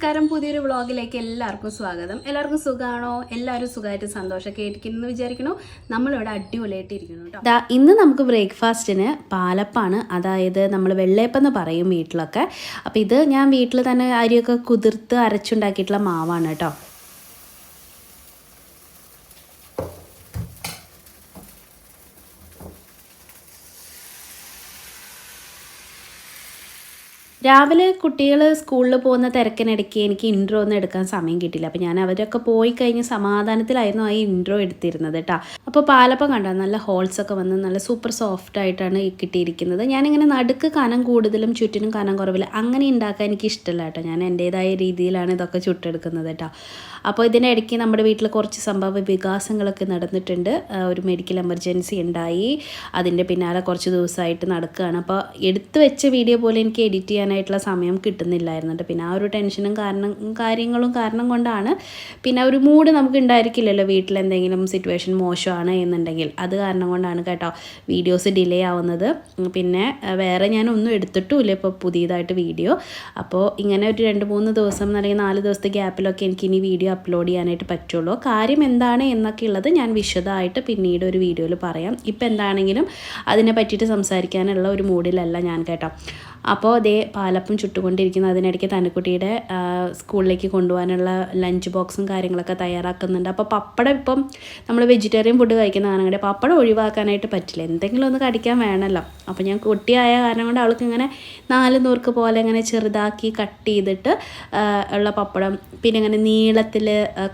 നമസ്കാരം, പുതിയൊരു വ്ളോഗിലേക്ക് എല്ലാവർക്കും സ്വാഗതം. എല്ലാവർക്കും സുഖമാണോ? എല്ലാവരും സുഖമായിട്ട് സന്തോഷമൊക്കെ ഇരിക്കുന്നു വിചാരിക്കണു. നമ്മളിവിടെ അടിപൊളിയായിട്ട് ഇരിക്കുന്നു കേട്ടോ. ഇന്ന് നമുക്ക് ബ്രേക്ക്ഫാസ്റ്റിന് പാലപ്പാണ്, അതായത് നമ്മൾ വെള്ളയപ്പം എന്ന് പറയും വീട്ടിലൊക്കെ. അപ്പോൾ ഇത് ഞാൻ വീട്ടിൽ തന്നെ അരിയൊക്കെ കുതിർത്ത് അരച്ചുണ്ടാക്കിയിട്ടുള്ള മാവാണ് കേട്ടോ. രാവിലെ കുട്ടികൾ സ്കൂളിൽ പോകുന്ന തിരക്കിനിടയ്ക്ക് എനിക്ക് ഇൻട്രോ ഒന്നും എടുക്കാൻ സമയം കിട്ടില്ല. അപ്പോൾ ഞാൻ അവരൊക്കെ പോയി കഴിഞ്ഞ് സമാധാനത്തിലായിരുന്നു ആ ഇൻട്രോ എടുത്തിരുന്നത് കേട്ടോ. അപ്പോൾ പാലപ്പം കണ്ടോ, നല്ല ഹോൾസൊക്കെ വന്ന് നല്ല സൂപ്പർ സോഫ്റ്റ് ആയിട്ടാണ് കിട്ടിയിരിക്കുന്നത്. ഞാനിങ്ങനെ നടുക്ക് കനം കൂടുതലും ചുറ്റിനും കനം കുറവില്ല അങ്ങനെ ഉണ്ടാക്കാൻ എനിക്ക് ഇഷ്ടമല്ല കേട്ടോ. ഞാൻ എൻ്റേതായ രീതിയിലാണ് ഇതൊക്കെ ചുട്ടെടുക്കുന്നത് കേട്ടോ. അപ്പോൾ ഇതിനിടയ്ക്ക് നമ്മുടെ വീട്ടിൽ കുറച്ച് സംഭവ വികാസങ്ങളൊക്കെ നടന്നിട്ടുണ്ട്. ഒരു മെഡിക്കൽ എമർജൻസി ഉണ്ടായി, അതിൻ്റെ പിന്നാലെ കുറച്ച് ദിവസമായിട്ട് നടക്കുകയാണ്. അപ്പോൾ എടുത്തു വെച്ച വീഡിയോ പോലെ എനിക്ക് എഡിറ്റ് ചെയ്യാനായിട്ടുള്ള സമയം കിട്ടുന്നില്ലായിരുന്നുണ്ട്. പിന്നെ ആ ഒരു ടെൻഷനും കാരണം കൊണ്ടാണ്. പിന്നെ ഒരു മൂഡ് നമുക്ക് ഉണ്ടായിരിക്കില്ലല്ലോ വീട്ടിൽ എന്തെങ്കിലും സിറ്റുവേഷൻ മോശമാണ് എന്നുണ്ടെങ്കിൽ. അത് കാരണം കൊണ്ടാണ് കേട്ടോ വീഡിയോസ് ഡിലേ ആവുന്നത്. പിന്നെ വേറെ ഞാനൊന്നും എടുത്തിട്ടുമില്ല ഇപ്പോൾ പുതിയതായിട്ട് വീഡിയോ. അപ്പോൾ ഇങ്ങനെ ഒരു 2-3 ദിവസം അല്ലെങ്കിൽ 4 ദിവസത്തെ ഗ്യാപ്പിലൊക്കെ എനിക്കിനി വീഡിയോ അപ്ലോഡ് ചെയ്യാനായിട്ട് പറ്റുള്ളൂ. കാര്യം എന്താണ് എന്നൊക്കെ ഉള്ളത് ഞാൻ വിശദമായിട്ട് പിന്നീട് ഒരു വീഡിയോയിൽ പറയാം. ഇപ്പം എന്താണെങ്കിലും അതിനെ പറ്റിയിട്ട് സംസാരിക്കാനുള്ള ഒരു മൂഡിലല്ല ഞാൻ കേട്ടോ. അപ്പോൾ അതേ പാലപ്പം ചുട്ടുകൊണ്ടിരിക്കുന്നു. അതിനിടയ്ക്ക് തനുക്കുട്ടിയുടെ സ്കൂളിലേക്ക് കൊണ്ടുപോകാനുള്ള ലഞ്ച് ബോക്സും കാര്യങ്ങളൊക്കെ തയ്യാറാക്കുന്നുണ്ട്. അപ്പോൾ പപ്പടം ഇപ്പം നമ്മൾ വെജിറ്റേറിയൻ ഫുഡ് കഴിക്കുന്ന കാരണം പപ്പടം ഒഴിവാക്കാനായിട്ട് പറ്റില്ല, എന്തെങ്കിലും ഒന്ന് കടിക്കാൻ വേണമല്ലോ. അപ്പോൾ ഞാൻ കുട്ടിയായ കാരണം കൊണ്ട് അവൾക്ക് ഇങ്ങനെ 4 നുറുക്ക് പോലെ ഇങ്ങനെ ചെറുതാക്കി കട്ട് ചെയ്തിട്ട് ഉള്ള പപ്പടം, പിന്നെ ഇങ്ങനെ നീളത്തിൽ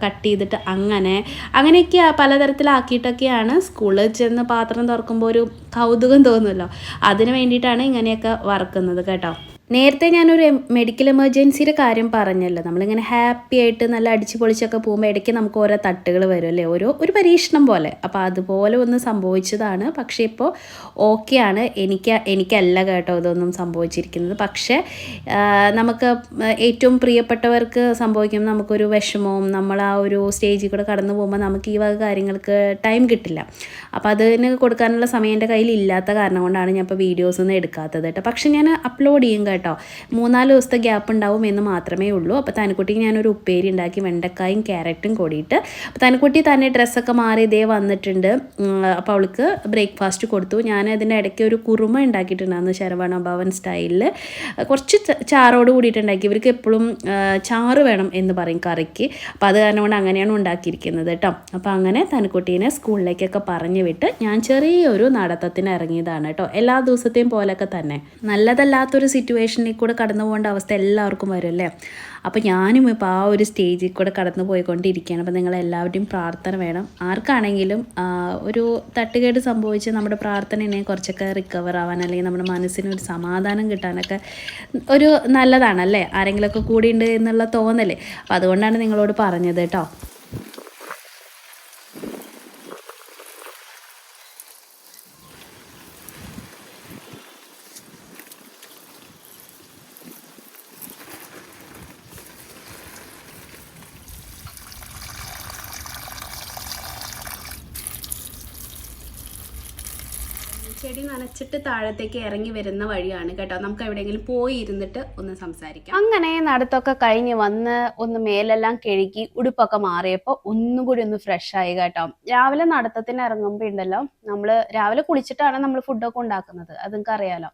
കട്ട് ചെയ്തിട്ട് അങ്ങനെയൊക്കെ പലതരത്തിലാക്കിയിട്ടൊക്കെയാണ് സ്കൂളിൽ ചെന്ന് പാത്രം തുറക്കുമ്പോൾ ഒരു കൗതുകം തോന്നുമല്ലോ. അതിന് വേണ്ടിയിട്ടാണ് ഇങ്ങനെയൊക്കെ വറുക്കുന്നത് കേട്ടോ. നേരത്തെ ഞാനൊരു മെഡിക്കൽ എമർജൻസിയുടെ കാര്യം പറഞ്ഞല്ലോ. നമ്മളിങ്ങനെ ഹാപ്പി ആയിട്ട് നല്ല അടിച്ച് പൊളിച്ചൊക്കെ പോകുമ്പോൾ ഇടയ്ക്ക് നമുക്ക് ഓരോ തട്ടുകൾ വരും അല്ലേ, ഒരു പരീക്ഷണം പോലെ. അപ്പോൾ അതുപോലെ ഒന്ന് സംഭവിച്ചതാണ്. പക്ഷേ ഇപ്പോൾ ഓക്കെയാണ്. എനിക്കല്ല കേട്ടോ ഇതൊന്നും സംഭവിച്ചിരിക്കുന്നത്. പക്ഷേ നമുക്ക് ഏറ്റവും പ്രിയപ്പെട്ടവർക്ക് സംഭവിക്കുമ്പോൾ നമുക്കൊരു വിഷമവും, നമ്മൾ ആ ഒരു സ്റ്റേജിൽ കൂടെ കടന്നു പോകുമ്പോൾ നമുക്ക് ഈ വക കാര്യങ്ങൾക്ക് ടൈം കിട്ടില്ല. അപ്പോൾ അതിന് കൊടുക്കാനുള്ള സമയം എൻ്റെ കയ്യിൽ ഇല്ലാത്ത കാരണം കൊണ്ടാണ് ഞാൻ ഇപ്പോൾ വീഡിയോസൊന്നും എടുക്കാത്തത് കേട്ടോ. പക്ഷേ ഞാൻ അപ്ലോഡ് ചെയ്യും കേട്ടോ. 3-4 ദിവസത്തെ ഗ്യാപ്പ് ഉണ്ടാവും എന്ന് മാത്രമേ ഉള്ളൂ. അപ്പോൾ തനുക്കുട്ടിക്ക് ഞാനൊരു ഉപ്പേരി ഉണ്ടാക്കി, വെണ്ടക്കായും ക്യാരറ്റും കൂടിയിട്ട്. അപ്പോൾ തനുക്കുട്ടി തന്നെ ഡ്രസ്സൊക്കെ മാറി ഇതേ വന്നിട്ടുണ്ട്. അപ്പോൾ അവൾക്ക് ബ്രേക്ക്ഫാസ്റ്റ് കൊടുത്തു. ഞാൻ അതിൻ്റെ ഇടയ്ക്ക് ഒരു കുറുമ ഉണ്ടാക്കിയിട്ടുണ്ടായിരുന്നു, ശരവണ ഭവൻ സ്റ്റൈലിൽ. കുറച്ച് ചാറോട് കൂടിയിട്ടുണ്ടാക്കി. ഇവർക്ക് എപ്പോഴും ചാറ് വേണം എന്ന് പറയും കറിക്ക്. അപ്പോൾ അത് കാരണം കൊണ്ട് അങ്ങനെയാണ് ഉണ്ടാക്കിയിരിക്കുന്നത് കേട്ടോ. അപ്പോൾ അങ്ങനെ തനുക്കുട്ടീനെ സ്കൂളിലേക്കൊക്കെ പറഞ്ഞു വിട്ട് ഞാൻ ചെറിയൊരു നടത്തത്തിന് ഇറങ്ങിയതാണ് കേട്ടോ. എല്ലാ ദിവസത്തെയും പോലെയൊക്കെ തന്നെ. നല്ലതല്ലാത്തൊരു സിറ്റുവേഷനിൽ കൂടെ കടന്നു പോകേണ്ട അവസ്ഥ എല്ലാവർക്കും വരുമല്ലേ. അപ്പോൾ ഞാനും ഇപ്പോൾ ആ ഒരു സ്റ്റേജിൽ കൂടെ കടന്നു പോയിക്കൊണ്ടിരിക്കുകയാണ്. അപ്പോൾ നിങ്ങളെല്ലാവരുടെയും പ്രാർത്ഥന വേണം. ആർക്കാണെങ്കിലും ഒരു തട്ടുകേട് സംഭവിച്ച് നമ്മുടെ പ്രാർത്ഥനയെ കുറച്ചൊക്കെ റിക്കവർ ആവാൻ, അല്ലെങ്കിൽ നമ്മുടെ മനസ്സിനൊരു സമാധാനം കിട്ടാനൊക്കെ ഒരു നല്ലതാണല്ലേ ആരെങ്കിലുമൊക്കെ കൂടിയുണ്ട് എന്നുള്ള തോന്നല്. അപ്പോൾ അതുകൊണ്ടാണ് നിങ്ങളോട് പറഞ്ഞത് കേട്ടോ. ചെടി നനച്ചിട്ട് താഴത്തേക്ക് ഇറങ്ങി വരുന്ന വഴിയാണ് കേട്ടോ. നമുക്ക് എവിടെയെങ്കിലും പോയി ഇരുന്നിട്ട് ഒന്ന് സംസാരിക്കാം. അങ്ങനെ നടത്തൊക്കെ കഴിഞ്ഞ് വന്ന് ഒന്ന് മേലെല്ലാം കഴുകി ഉടുപ്പൊക്കെ മാറിയപ്പോൾ ഒന്നും കൂടി ഒന്ന് ഫ്രഷ് ആയി കേട്ടോ. രാവിലെ നടത്തത്തിന് ഇറങ്ങുമ്പോൾ ഉണ്ടല്ലോ, നമ്മൾ രാവിലെ കുളിച്ചിട്ടാണ് നമ്മൾ ഫുഡൊക്കെ ഉണ്ടാക്കുന്നത്, അത് നിങ്ങൾക്ക് അറിയാലോ.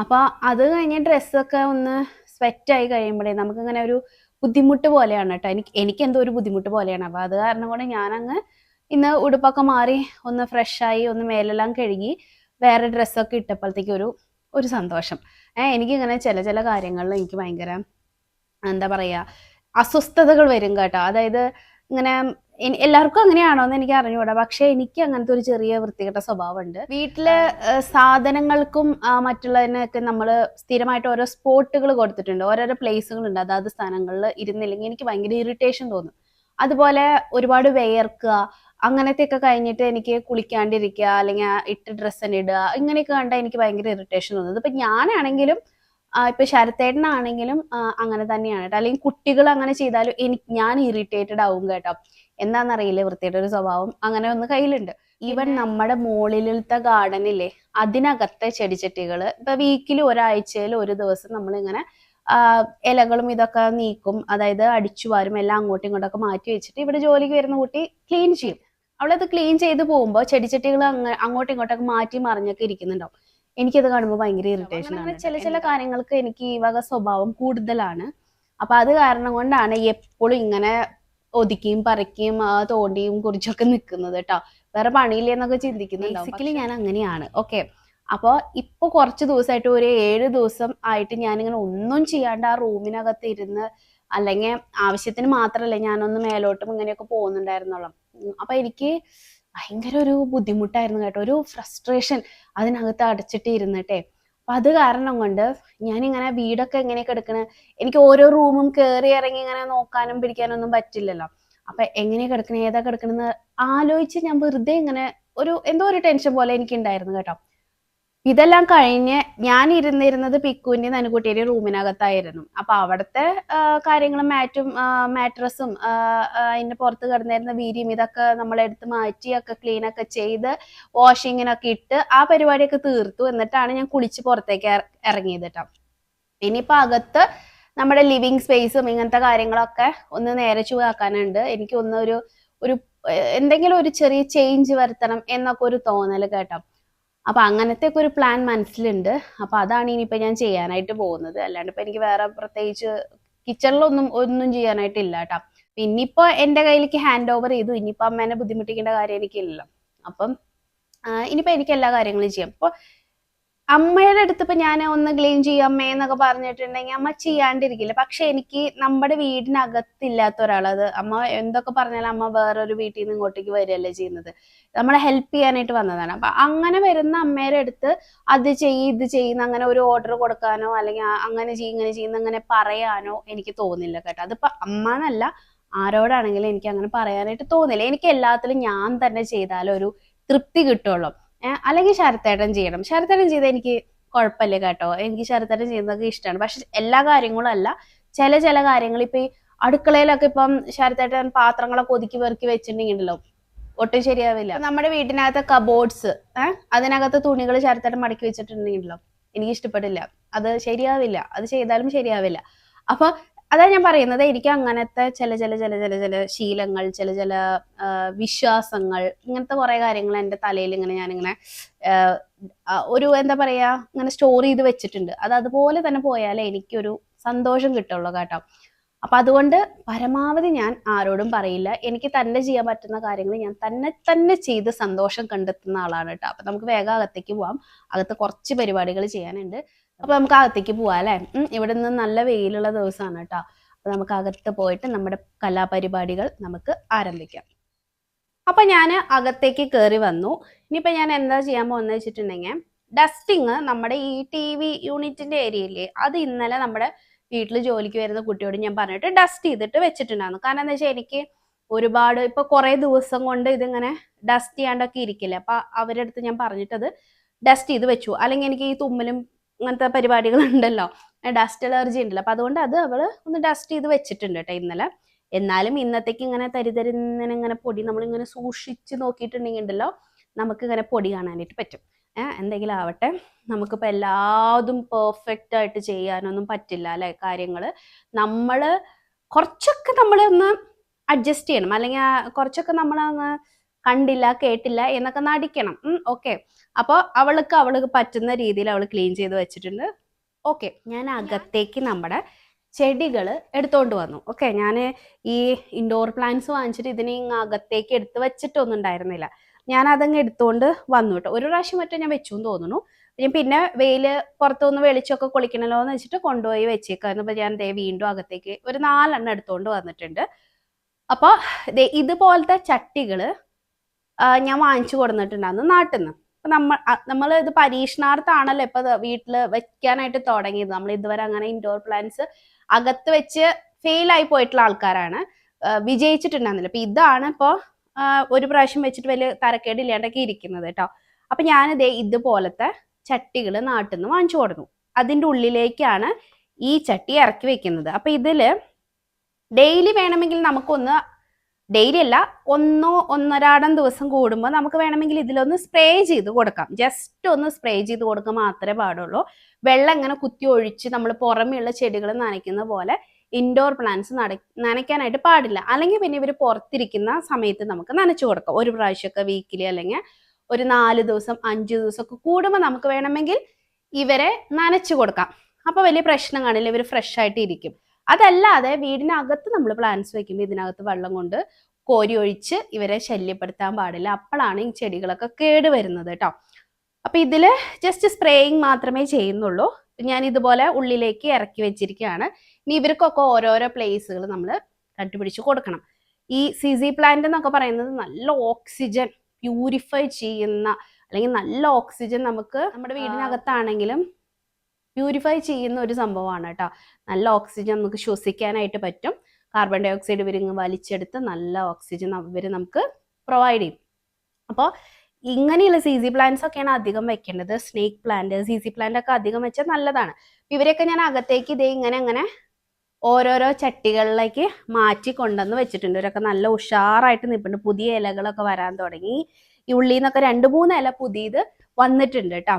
അപ്പോൾ അത് കഴിഞ്ഞ് ഡ്രസ്സൊക്കെ ഒന്ന് സ്വെറ്റായി കഴിയുമ്പോഴേ നമുക്കിങ്ങനെ ഒരു ബുദ്ധിമുട്ട് പോലെയാണ് കേട്ടോ. എനിക്ക് എന്തോ ഒരു ബുദ്ധിമുട്ട് പോലെയാണ്. അപ്പോൾ അത് കാരണം കൊണ്ട് ഞാനങ്ങ് ഇന്ന് ഉടുപ്പൊക്കെ മാറി ഒന്ന് ഫ്രഷായി ഒന്ന് മേലെല്ലാം കഴുകി വേറെ ഡ്രസ്സൊക്കെ ഇട്ടപ്പോഴത്തേക്ക് ഒരു സന്തോഷം. എനിക്കിങ്ങനെ ചില കാര്യങ്ങളിൽ എനിക്ക് ഭയങ്കര എന്താ പറയുക അസ്വസ്ഥതകൾ വരും കേട്ടോ. അതായത് ഇങ്ങനെ എല്ലാവർക്കും അങ്ങനെയാണോ എന്ന് എനിക്ക് അറിഞ്ഞുകൂടാ. പക്ഷെ എനിക്ക് അങ്ങനത്തെ ഒരു ചെറിയ വൃത്തികെട്ട സ്വഭാവമുണ്ട്. വീട്ടിലെ സാധനങ്ങൾക്കും മറ്റുള്ളതിനൊക്കെ നമ്മൾ സ്ഥിരമായിട്ട് ഓരോ സ്പോട്ടുകൾ കൊടുത്തിട്ടുണ്ട്, ഓരോരോ പ്ലേസുകളുണ്ട്. അതാത് സ്ഥലങ്ങളിൽ ഇരുന്നില്ലെങ്കിൽ എനിക്ക് ഭയങ്കര ഇറിറ്റേഷൻ തോന്നും. അതുപോലെ ഒരുപാട് വിയർക്കുക, അങ്ങനത്തെയൊക്കെ കഴിഞ്ഞിട്ട് എനിക്ക് കുളിക്കാണ്ടിരിക്കുക, അല്ലെങ്കിൽ ഇട്ട ഡ്രസ്സ് തന്നെ ഇടുക, ഇങ്ങനെയൊക്കെ കണ്ടാൽ എനിക്ക് ഭയങ്കര ഇറിറ്റേഷൻ തോന്നുന്നത്. ഇപ്പം ഞാനാണെങ്കിലും ഇപ്പൊ ശരത്തേട്ടനാണെങ്കിലും അങ്ങനെ തന്നെയാണ് കേട്ടോ. അല്ലെങ്കിൽ കുട്ടികൾ അങ്ങനെ ചെയ്താലും ഞാൻ ഇറിറ്റേറ്റഡ് ആവും കേട്ടോ. എന്താണെന്നറിയില്ല, വൃത്തിയുടെ ഒരു സ്വഭാവം അങ്ങനെ ഒന്ന് കയ്യിലുണ്ട്. ഈവൻ നമ്മുടെ മുകളിലത്തെ ഗാർഡനില്ലേ, അതിനകത്തെ ചെടിച്ചട്ടികൾ ഇപ്പൊ വീക്കിൽ ഒരാഴ്ചയിൽ ഒരു ദിവസം നമ്മളിങ്ങനെ ഇലകളും ഇതൊക്കെ നീക്കും, അതായത് അടിച്ചു വാരും, എല്ലാം അങ്ങോട്ടും ഇങ്ങോട്ടൊക്കെ മാറ്റി വെച്ചിട്ട് ഇവിടെ ജോലിക്ക് വരുന്ന കുട്ടി ക്ലീൻ ചെയ്യും. അവളത് ക്ലീൻ ചെയ്ത് പോകുമ്പോൾ ചെടിച്ചട്ടികൾ അങ്ങോട്ടും ഇങ്ങോട്ടൊക്കെ മാറ്റി മറിഞ്ഞൊക്കെ ഇരിക്കുന്നുണ്ടാവും. എനിക്കത് കാണുമ്പോൾ ഭയങ്കര ഇറിറ്റേഷൻ ആണ്. ചില കാര്യങ്ങൾക്ക് എനിക്ക് ഈ വക സ്വഭാവം കൂടുതലാണ്. അപ്പൊ അത് കാരണം കൊണ്ടാണ് എപ്പോഴും ഇങ്ങനെ ഒതുക്കിയും പറിക്കുകയും തോണ്ടിയും കുറിച്ചൊക്കെ നിൽക്കുന്നത് കേട്ടോ. വേറെ പണിയില്ലെന്നൊക്കെ ചിന്തിക്കുന്നുണ്ടാവും. ബേസിക്കലി ഞാൻ അങ്ങനെയാണ്. ഓക്കെ, അപ്പോൾ ഇപ്പൊ കുറച്ച് ദിവസമായിട്ട് ഒരു 7 ദിവസം ആയിട്ട് ഞാനിങ്ങനെ ഒന്നും ചെയ്യാണ്ട് ആ റൂമിനകത്ത് ഇരുന്ന്, അല്ലെങ്കിൽ ആവശ്യത്തിന് മാത്രമല്ല ഞാനൊന്ന് മേലോട്ടും ഇങ്ങനെയൊക്കെ പോകുന്നുണ്ടായിരുന്നുള്ളൂ. അപ്പൊ എനിക്ക് ഭയങ്കര ഒരു ബുദ്ധിമുട്ടായിരുന്നു കേട്ടോ, ഒരു ഫ്രസ്ട്രേഷൻ അതിനകത്ത് അടച്ചിട്ട് ഇരുന്നിട്ടേ. അപ്പൊ അത് കാരണം കൊണ്ട് ഞാനിങ്ങനെ വീടൊക്കെ എങ്ങനെയൊക്കെ എടുക്കണ, എനിക്ക് ഓരോ റൂമും കയറി ഇറങ്ങി ഇങ്ങനെ നോക്കാനും പിടിക്കാനും ഒന്നും പറ്റില്ലല്ലോ. അപ്പൊ എങ്ങനെയാ കിടക്കണേ, ഏതാ കിടക്കണെന്ന് ആലോചിച്ച് ഞാൻ വെറുതെ ഇങ്ങനെ എന്തോ ഒരു ടെൻഷൻ പോലെ എനിക്ക് ഉണ്ടായിരുന്നു കേട്ടോ. ഇതെല്ലാം കഴിഞ്ഞ് ഞാൻ ഇരുന്നിരുന്നത് പിക്കുവിന്റെ നനുകുട്ടിയുടെ റൂമിനകത്തായിരുന്നു. അപ്പൊ അവിടുത്തെ കാര്യങ്ങളും മാട്രസും അതിന്റെ പുറത്ത് കിടന്നിരുന്ന വീരിയും ഇതൊക്കെ നമ്മളെടുത്ത് മാറ്റിയൊക്കെ ക്ലീനൊക്കെ ചെയ്ത് വാഷിങ്ങിനൊക്കെ ഇട്ട് ആ പരിപാടിയൊക്കെ തീർത്തു. എന്നിട്ടാണ് ഞാൻ കുളിച്ച് പുറത്തേക്ക് ഇറങ്ങിയത് കേട്ടോ. ഇനിയിപ്പോ അകത്ത് നമ്മുടെ ലിവിങ് സ്പേസും ഇങ്ങനത്തെ കാര്യങ്ങളൊക്കെ ഒന്ന് നേരെ ചുവാക്കാനുണ്ട്. എനിക്ക് ഒരു എന്തെങ്കിലും ഒരു ചെറിയ ചേഞ്ച് വരുത്തണം എന്നൊക്കെ ഒരു തോന്നല് കേട്ടോ. അപ്പൊ അങ്ങനത്തെ ഒക്കെ ഒരു പ്ലാൻ മനസ്സിലുണ്ട്. അപ്പൊ അതാണ് ഇനിയിപ്പോ ഞാൻ ചെയ്യാനായിട്ട് പോകുന്നത്. അല്ലാണ്ട് ഇപ്പൊ എനിക്ക് വേറെ പ്രത്യേകിച്ച് ഒന്നും ചെയ്യാനായിട്ടില്ല കേട്ടോ. ഇനിയിപ്പോ എന്റെ കയ്യിലേക്ക് ഹാൻഡ് ഓവർ ചെയ്തു. ഇനിയിപ്പോ അമ്മേനെ ബുദ്ധിമുട്ടിക്കേണ്ട കാര്യം എനിക്കില്ലല്ലോ. അപ്പം ഇനിയിപ്പോ എനിക്ക് എല്ലാ കാര്യങ്ങളും ചെയ്യാം. ഇപ്പൊ അമ്മയുടെ അടുത്ത് ഇപ്പൊ ഞാൻ ഒന്ന് ക്ലീൻ ചെയ്യാം അമ്മേ എന്നൊക്കെ പറഞ്ഞിട്ടുണ്ടെങ്കിൽ അമ്മ ചെയ്യാണ്ടിരിക്കില്ല. പക്ഷെ എനിക്ക് നമ്മുടെ വീടിനകത്തില്ലാത്ത ഒരാളത് അമ്മ എന്തൊക്കെ പറഞ്ഞാലും അമ്മ വേറൊരു വീട്ടിൽ നിന്ന് ഇങ്ങോട്ടേക്ക് വരികയല്ലേ ചെയ്യുന്നത്, നമ്മളെ ഹെൽപ്പ് ചെയ്യാനായിട്ട് വന്നതാണ്. അപ്പൊ അങ്ങനെ വരുന്ന അമ്മയുടെ അടുത്ത് അത് ഇത് ചെയ്യുന്ന അങ്ങനെ ഒരു ഓർഡർ കൊടുക്കാനോ അല്ലെങ്കിൽ അങ്ങനെ ഇങ്ങനെ ചെയ്യുന്ന അങ്ങനെ പറയാനോ എനിക്ക് തോന്നില്ല കേട്ടോ. അതിപ്പോ അമ്മ എന്നല്ല, ആരോടാണെങ്കിലും എനിക്ക് അങ്ങനെ പറയാനായിട്ട് തോന്നില്ല. എനിക്ക് എല്ലാത്തിലും ഞാൻ തന്നെ ചെയ്താലും ഒരു തൃപ്തി കിട്ടുള്ളൂ. അല്ലെങ്കിൽ ശരത്തേട്ടൻ ചെയ്യണം. ശരത്തേട്ടൻ ചെയ്താൽ എനിക്ക് കുഴപ്പമില്ല കേട്ടോ, എനിക്ക് ശരത്തേട്ടൻ ചെയ്യുന്നതൊക്കെ ഇഷ്ടമാണ്. പക്ഷെ എല്ലാ കാര്യങ്ങളും അല്ല, ചില കാര്യങ്ങൾ ഇപ്പൊ ഈ അടുക്കളയിലൊക്കെ ഇപ്പം ശരത്തേട്ടൻ പാത്രങ്ങളൊക്കെ ഒതുക്കി പെറുക്കി വെച്ചിട്ടുണ്ടെങ്കിലോ ഒട്ടും ശരിയാവില്ല. നമ്മുടെ വീട്ടിനകത്തെ കബോർഡ്സ് അതിനകത്ത് തുണികൾ ശരത്തേട്ടൻ മടക്കി വെച്ചിട്ടുണ്ടെങ്കിലോ എനിക്ക് ഇഷ്ടപ്പെടില്ല, അത് ശരിയാവില്ല, അത് ചെയ്താലും ശരിയാവില്ല. അപ്പൊ അതാ ഞാൻ പറയുന്നത്, എനിക്ക് അങ്ങനത്തെ ചില ശീലങ്ങൾ, ചില വിശ്വാസങ്ങൾ, ഇങ്ങനത്തെ കുറെ കാര്യങ്ങൾ എൻ്റെ തലയിൽ ഇങ്ങനെ ഞാനിങ്ങനെ ഒരു എന്താ പറയാ ഇങ്ങനെ സ്റ്റോർ ചെയ്ത് വെച്ചിട്ടുണ്ട്. അത് അതുപോലെ തന്നെ പോയാലേ എനിക്കൊരു സന്തോഷം കിട്ടുള്ളൂ കേട്ടോ. അപ്പൊ അതുകൊണ്ട് പരമാവധി ഞാൻ ആരോടും പറയില്ല. എനിക്ക് തന്നെ ചെയ്യാൻ പറ്റുന്ന കാര്യങ്ങൾ ഞാൻ തന്നെ ചെയ്ത് സന്തോഷം കണ്ടെത്തുന്ന ആളാണ് കേട്ടോ. അപ്പൊ നമുക്ക് വേഗം അകത്തേക്ക് പോവാം. അകത്ത് കുറച്ച് പരിപാടികൾ ചെയ്യാനുണ്ട്. അപ്പൊ നമുക്ക് അകത്തേക്ക് പോവാം അല്ലെ. ഇവിടെ നിന്ന് നല്ല വെയിലുള്ള ദിവസമാണ് കേട്ടോ. അപ്പൊ നമുക്ക് അകത്ത് പോയിട്ട് നമ്മുടെ കലാപരിപാടികൾ നമുക്ക് ആരംഭിക്കാം. അപ്പൊ ഞാൻ അകത്തേക്ക് കയറി വന്നു. ഇനിയിപ്പോ ഞാൻ എന്താ ചെയ്യാൻ പോകുന്നത് വെച്ചിട്ടുണ്ടെങ്കിൽ, ഡസ്റ്റിങ് നമ്മുടെ ഈ TV യൂണിറ്റിന്റെ ഏരിയയില്ലേ, അത് ഇന്നലെ നമ്മുടെ വീട്ടിൽ ജോലിക്ക് വരുന്ന കുട്ടിയോട് ഞാൻ പറഞ്ഞിട്ട് ഡസ്റ്റ് ചെയ്തിട്ട് വെച്ചിട്ടുണ്ടായിരുന്നു. കാരണം എന്താ വെച്ചാൽ എനിക്ക് ഒരുപാട് ഇപ്പൊ കുറെ ദിവസം കൊണ്ട് ഇതിങ്ങനെ ഡസ്റ്റ് ചെയ്യാണ്ടൊക്കെ ഇരിക്കില്ല. അപ്പൊ അവരുടെ അടുത്ത് ഞാൻ പറഞ്ഞിട്ടത് ഡസ്റ്റ് ചെയ്ത് വെച്ചു. അല്ലെങ്കിൽ എനിക്ക് ഈ തുമ്മലും അങ്ങനത്തെ പരിപാടികൾ ഉണ്ടല്ലോ, ഡസ്റ്റ് അലർജി ഉണ്ടല്ലോ. അപ്പൊ അതുകൊണ്ട് അത് അവള് ഒന്ന് ഡസ്റ്റ് ചെയ്ത് വെച്ചിട്ടുണ്ട് കേട്ടോ ഇന്നലെ. എന്നാലും ഇന്നത്തേക്ക് ഇങ്ങനെ ഇങ്ങനെ പൊടി നമ്മളിങ്ങനെ സൂക്ഷിച്ച് നോക്കിയിട്ടുണ്ടെങ്കിൽ ഉണ്ടല്ലോ, നമുക്ക് ഇങ്ങനെ പൊടി കാണാനായിട്ട് പറ്റും. എന്തെങ്കിലും ആവട്ടെ, നമുക്കിപ്പോൾ എല്ലാതും പെർഫെക്റ്റ് ആയിട്ട് ചെയ്യാനൊന്നും പറ്റില്ല അല്ലെ. കാര്യങ്ങള് കുറച്ചൊക്കെ ഒന്ന് അഡ്ജസ്റ്റ് ചെയ്യണം, അല്ലെങ്കിൽ കുറച്ചൊക്കെ അങ്ങ് കണ്ടില്ല കേട്ടില്ല എന്നൊക്കെ നടിക്കണം. ഓക്കെ, അപ്പോൾ അവൾക്ക് പറ്റുന്ന രീതിയിൽ അവൾ ക്ലീൻ ചെയ്ത് വെച്ചിട്ടുണ്ട്. ഓക്കെ, ഞാൻ അകത്തേക്ക് നമ്മുടെ ചെടികൾ എടുത്തോണ്ട് വന്നു. ഓക്കെ, ഞാൻ ഈ ഇൻഡോർ പ്ലാന്റ്സ് വാങ്ങിച്ചിട്ട് ഇതിനെ അകത്തേക്ക് എടുത്ത് വെച്ചിട്ടൊന്നും ഉണ്ടായിരുന്നില്ല. ഞാൻ അതങ്ങ് എടുത്തോണ്ട് വന്നു കേട്ടോ. ഒരു പ്രാവശ്യം മറ്റോ ഞാൻ വെച്ചു എന്ന് തോന്നുന്നു. ഞാൻ പിന്നെ പുറത്തുനിന്ന് വെളിച്ചമൊക്കെ കൊളിക്കണല്ലോ എന്ന് വെച്ചിട്ട് കൊണ്ടുപോയി വെച്ചേക്കായിരുന്നു. അപ്പൊ ഞാൻ വീണ്ടും അകത്തേക്ക് ഒരു 4 എണ്ണം എടുത്തോണ്ട് വന്നിട്ടുണ്ട്. അപ്പൊ ഇതുപോലത്തെ ചട്ടികള് ഞാൻ വാങ്ങിച്ചു കൊടുത്തിട്ടുണ്ടായിരുന്നു നാട്ടിൽ നിന്ന്. അപ്പൊ നമ്മൾ ഇത് പരീക്ഷണാർത്ഥമാണല്ലോ ഇപ്പൊ വീട്ടില് വെക്കാനായിട്ട് തുടങ്ങിയത്. നമ്മൾ ഇതുവരെ അങ്ങനെ ഇൻഡോർ പ്ലാന്റ്സ് അകത്ത് വെച്ച് ഫെയിൽ ആയി പോയിട്ടുള്ള ആൾക്കാരാണ്, വിജയിച്ചിട്ടുണ്ടായിരുന്നില്ല. അപ്പൊ ഇതാണ് ഇപ്പോ ഒരു പ്രാവശ്യം വെച്ചിട്ട് വലിയ തരക്കേട് ഇല്ലാണ്ടൊക്കെ ഇരിക്കുന്നത് കേട്ടോ. അപ്പൊ ഞാനിതേ ഇതുപോലത്തെ ചട്ടികൾ നാട്ടിൽ നിന്ന് വാങ്ങിച്ചു കൊടുത്തു. അതിൻ്റെ ഉള്ളിലേക്കാണ് ഈ ചട്ടി ഇറക്കി വെക്കുന്നത്. അപ്പൊ ഇതില് ഡെയിലി വേണമെങ്കിൽ നമുക്കൊന്ന് ഡെയിലി അല്ല, ഒന്നരാടം ദിവസം കൂടുമ്പോൾ നമുക്ക് വേണമെങ്കിൽ ഇതിലൊന്ന് സ്പ്രേ ചെയ്ത് കൊടുക്കാം. ജസ്റ്റ് ഒന്ന് സ്പ്രേ ചെയ്ത് കൊടുക്കുക മാത്രമേ പാടുള്ളൂ. വെള്ളം ഇങ്ങനെ കുത്തി ഒഴിച്ച് നമ്മൾ പുറമെയുള്ള ചെടികൾ നനയ്ക്കുന്ന പോലെ ഇൻഡോർ പ്ലാന്റ്സ് നനയ്ക്കാനായിട്ട് പാടില്ല. അല്ലെങ്കിൽ പിന്നെ ഇവർ പുറത്തിരിക്കുന്ന സമയത്ത് നമുക്ക് നനച്ചു കൊടുക്കാം. ഒരു പ്രാവശ്യമൊക്കെ വീക്കിലി, അല്ലെങ്കിൽ ഒരു 4 ദിവസം 5 ദിവസമൊക്കെ കൂടുമ്പോൾ നമുക്ക് വേണമെങ്കിൽ ഇവരെ നനച്ചു കൊടുക്കാം. അപ്പൊ വലിയ പ്രശ്നം കാണില്ല, ഇവർ ഫ്രഷ് ആയിട്ട് ഇരിക്കും. അതല്ലാതെ വീടിനകത്ത് നമ്മൾ പ്ലാന്റ്സ് വെക്കുമ്പോൾ ഇതിനകത്ത് വെള്ളം കൊണ്ട് കോരി ഒഴിച്ച് ഇവരെ ശല്യപ്പെടുത്താൻ പാടില്ല. അപ്പോഴാണ് ഈ ചെടികളൊക്കെ കേട് വരുന്നത് കേട്ടോ. അപ്പൊ ഇതില് ജസ്റ്റ് സ്പ്രേയിങ് മാത്രമേ ചെയ്യുന്നുള്ളൂ. ഞാൻ ഇതുപോലെ ഉള്ളിലേക്ക് ഇറക്കി വെച്ചിരിക്കുകയാണ്. ഇനി ഇവർക്കൊക്കെ ഓരോരോ പ്ലേസുകൾ നമ്മൾ കണ്ടുപിടിച്ച് കൊടുക്കണം. ഈ സിസി പ്ലാന്റ് എന്നൊക്കെ പറയുന്നത് നല്ല ഓക്സിജൻ പ്യൂരിഫൈ ചെയ്യുന്ന, അല്ലെങ്കിൽ നല്ല ഓക്സിജൻ നമുക്ക് നമ്മുടെ വീടിനകത്താണെങ്കിലും പ്യൂരിഫൈ ചെയ്യുന്ന ഒരു സംഭവമാണ് കേട്ടോ. നല്ല ഓക്സിജൻ നമുക്ക് ശ്വസിക്കാനായിട്ട് പറ്റും. കാർബൺ ഡൈ ഓക്സൈഡ് ഇവരിങ്ങ് വലിച്ചെടുത്ത് നല്ല ഓക്സിജൻ ഇവർ നമുക്ക് പ്രൊവൈഡ് ചെയ്യും. അപ്പോൾ ഇങ്ങനെയുള്ള സിസി പ്ലാന്റ്സ് ഒക്കെയാണ് അധികം വെക്കേണ്ടത്. സ്നേക്ക് പ്ലാന്റ്, സിസി പ്ലാന്റ് ഒക്കെ അധികം വെച്ചാൽ നല്ലതാണ്. ഇവരെയൊക്കെ ഞാൻ അകത്തേക്ക് ഇതേ ഇങ്ങനെ ഓരോരോ ചട്ടികളിലേക്ക് മാറ്റി കൊണ്ടുവന്ന് വെച്ചിട്ടുണ്ട്. ഇവരൊക്കെ നല്ല ഉഷാറായിട്ട് നിൽപ്പുണ്ട്. പുതിയ ഇലകളൊക്കെ വരാൻ തുടങ്ങി. ഈ ഉള്ളിൽ നിന്നൊക്കെ 2-3 ഇല പുതിയത് വന്നിട്ടുണ്ട് കേട്ടോ.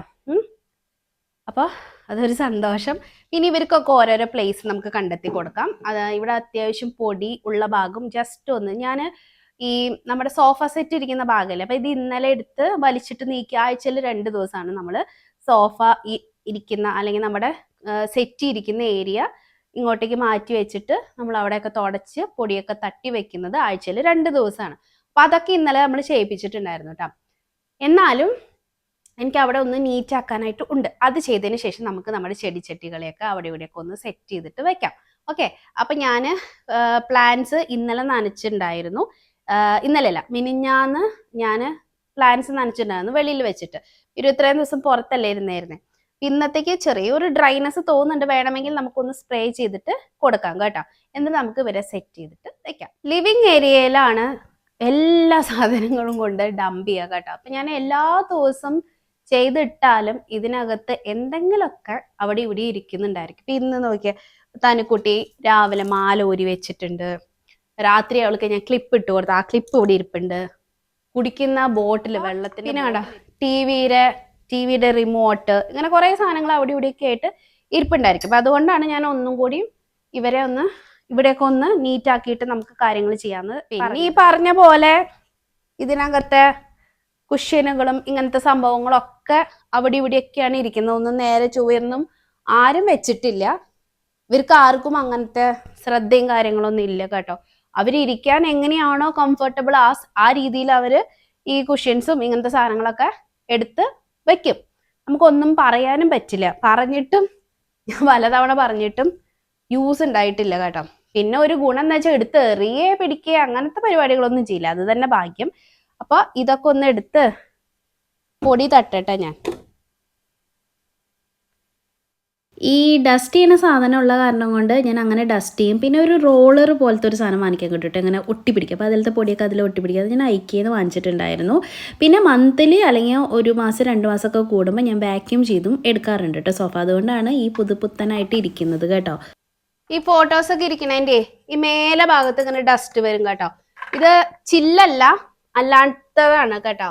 അപ്പോൾ അതൊരു സന്തോഷം. ഇനി ഇവർക്കൊക്കെ ഓരോരോ പ്ലേസ് നമുക്ക് കണ്ടെത്തി കൊടുക്കാം. ഇവിടെ അത്യാവശ്യം പൊടി ഉള്ള ഭാഗം ജസ്റ്റ് ഒന്ന് ഞാൻ ഈ നമ്മുടെ സോഫ സെറ്റ് ഇരിക്കുന്ന ഭാഗമല്ലേ, അപ്പൊ ഇത് ഇന്നലെ എടുത്ത് വലിച്ചിട്ട് നീക്കി. ആഴ്ചയിൽ 2 ദിവസമാണ് നമ്മൾ സോഫ ഇരിക്കുന്ന അല്ലെങ്കിൽ നമ്മുടെ സെറ്റ് ഇരിക്കുന്ന ഏരിയ ഇങ്ങോട്ടേക്ക് മാറ്റി വെച്ചിട്ട് നമ്മൾ അവിടെയൊക്കെ തുടച്ച് പൊടിയൊക്കെ തട്ടി വെക്കുന്നത് ആഴ്ചയിൽ 2 ദിവസമാണ്. അപ്പൊ അതൊക്കെ ഇന്നലെ നമ്മൾ ചെയ്യിപ്പിച്ചിട്ടുണ്ടായിരുന്നു കേട്ടോ. എന്നാലും എനിക്ക് അവിടെ ഒന്ന് നീറ്റ് ആക്കാനായിട്ട് ഉണ്ട്. അത് ചെയ്തതിന് ശേഷം നമുക്ക് നമ്മുടെ ചെടിച്ചട്ടികളെയൊക്കെ അവിടെ ഇവിടെയൊക്കെ ഒന്ന് സെറ്റ് ചെയ്തിട്ട് വെക്കാം. ഓക്കെ, അപ്പൊ ഞാൻ പ്ലാന്റ്സ് ഇന്നലെ നനച്ചിട്ടുണ്ടായിരുന്നു. ഇന്നലെയല്ല, മിനിഞ്ഞാന്ന് ഞാൻ പ്ലാന്റ്സ് നനച്ചിട്ടുണ്ടായിരുന്നു വെളിയിൽ വെച്ചിട്ട്. 23 ദിവസം പുറത്തല്ലേ ഇരുന്നായിരുന്നേ. ഇന്നത്തേക്ക് ചെറിയൊരു ഡ്രൈനെസ് തോന്നുന്നുണ്ട്. വേണമെങ്കിൽ നമുക്കൊന്ന് സ്പ്രേ ചെയ്തിട്ട് കൊടുക്കാം കേട്ടോ. എന്നിട്ട് നമുക്ക് ഇവരെ സെറ്റ് ചെയ്തിട്ട് വെക്കാം. ലിവിങ് ഏരിയയിലാണ് എല്ലാ സാധനങ്ങളും കൊണ്ട് ഡംപ് ചെയ്യുക കേട്ടോ. അപ്പൊ ഞാൻ എല്ലാ ദിവസം ചെയ്തിട്ടാലും ഇതിനകത്ത് എന്തെങ്കിലുമൊക്കെ അവിടെ ഇവിടെ ഇരിക്കുന്നുണ്ടായിരിക്കും. ഇപ്പൊ ഇന്ന് നോക്കിയ തനുക്കുട്ടി രാവിലെ മാല ഊരി വെച്ചിട്ടുണ്ട്. രാത്രി അവൾക്ക് ഞാൻ ക്ലിപ്പ് ഇട്ട് കൊടുത്തു. ആ ക്ലിപ്പ് ഇവിടെ ഇരിപ്പുണ്ട്. കുടിക്കുന്ന ബോട്ടിൽ വെള്ളത്തിന്, പിന്നെ വേണ്ട ടിവിയുടെ റിമോട്ട്, ഇങ്ങനെ കുറെ സാധനങ്ങൾ അവിടെ ഇവിടെയൊക്കെ ആയിട്ട് ഇരിപ്പുണ്ടായിരിക്കും. അപ്പൊ അതുകൊണ്ടാണ് ഞാൻ ഒന്നും കൂടി ഇവരെ ഒന്ന് ഇവിടെയൊക്കെ ഒന്ന് നീറ്റ് ആക്കിയിട്ട് നമുക്ക് കാര്യങ്ങൾ ചെയ്യാന്ന്. പിന്നെ ഈ പറഞ്ഞ പോലെ ഇതിനകത്തെ കുഷ്യനുകളും ഇങ്ങനത്തെ സംഭവങ്ങളൊക്കെ അവിടെ ഇവിടെയൊക്കെയാണ് ഇരിക്കുന്നത്. ഒന്നും നേരെ ചൊവ്വയൊന്നും ആരും വെച്ചിട്ടില്ല. ഇവർക്ക് ആർക്കും അങ്ങനത്തെ ശ്രദ്ധയും കാര്യങ്ങളൊന്നും ഇല്ല കേട്ടോ. അവരിയ്ക്കാൻ എങ്ങനെയാണോ കംഫർട്ടബിൾ ആ രീതിയിൽ അവര് ഈ കുഷ്യൻസും ഇങ്ങനത്തെ സാധനങ്ങളൊക്കെ എടുത്ത് വെക്കും. നമുക്കൊന്നും പറയാനും പറ്റില്ല. പറഞ്ഞിട്ടും ഞാൻ പലതവണ പറഞ്ഞിട്ടും യൂസ് ഉണ്ടായിട്ടില്ല കേട്ടോ. പിന്നെ ഒരു ഗുണം എന്ന് വെച്ചാൽ എടുത്ത് എറിയേ പിടിക്കുക അങ്ങനത്തെ പരിപാടികളൊന്നും ചെയ്യില്ല. അത് തന്നെ ഭാഗ്യം. അപ്പൊ ഇതൊക്കെ ഒന്ന് എടുത്ത് പൊടി തട്ടട്ടെ ഞാൻ. ഈ ഡസ്റ്റ് ചെയ്യുന്ന സാധനം ഉള്ള കാരണം കൊണ്ട് ഞാൻ അങ്ങനെ ഡസ്റ്റ് ചെയ്യും. പിന്നെ ഒരു റോളർ പോലത്തെ ഒരു സാധനം വാങ്ങിക്കാൻ കിട്ടിയിട്ട് ഇങ്ങനെ ഒട്ടിപ്പിടിക്കും. അപ്പോൾ അതിലത്തെ പൊടിയൊക്കെ അതിൽ ഒട്ടിപ്പിടിക്കുക. അത് ഞാൻ ഐക്യന്ന് വാങ്ങിച്ചിട്ടുണ്ടായിരുന്നു. പിന്നെ മന്ത്ലി അല്ലെങ്കിൽ 1 മാസം 2 മാസമൊക്കെ കൂടുമ്പോൾ ഞാൻ വാക്യൂം ചെയ്തും എടുക്കാറുണ്ട് കേട്ടോ സോഫ. അതുകൊണ്ടാണ് ഈ പുതുപുത്തനായിട്ട് ഇരിക്കുന്നത് കേട്ടോ. ഈ ഫോട്ടോസൊക്കെ ഇരിക്കണതിൻ്റെ ഈ മേലെ ഭാഗത്ത് ഇങ്ങനെ ഡസ്റ്റ് വരും കേട്ടോ. ഇത് ചില്ലല്ല, അല്ലാത്തതാണ് കേട്ടോ.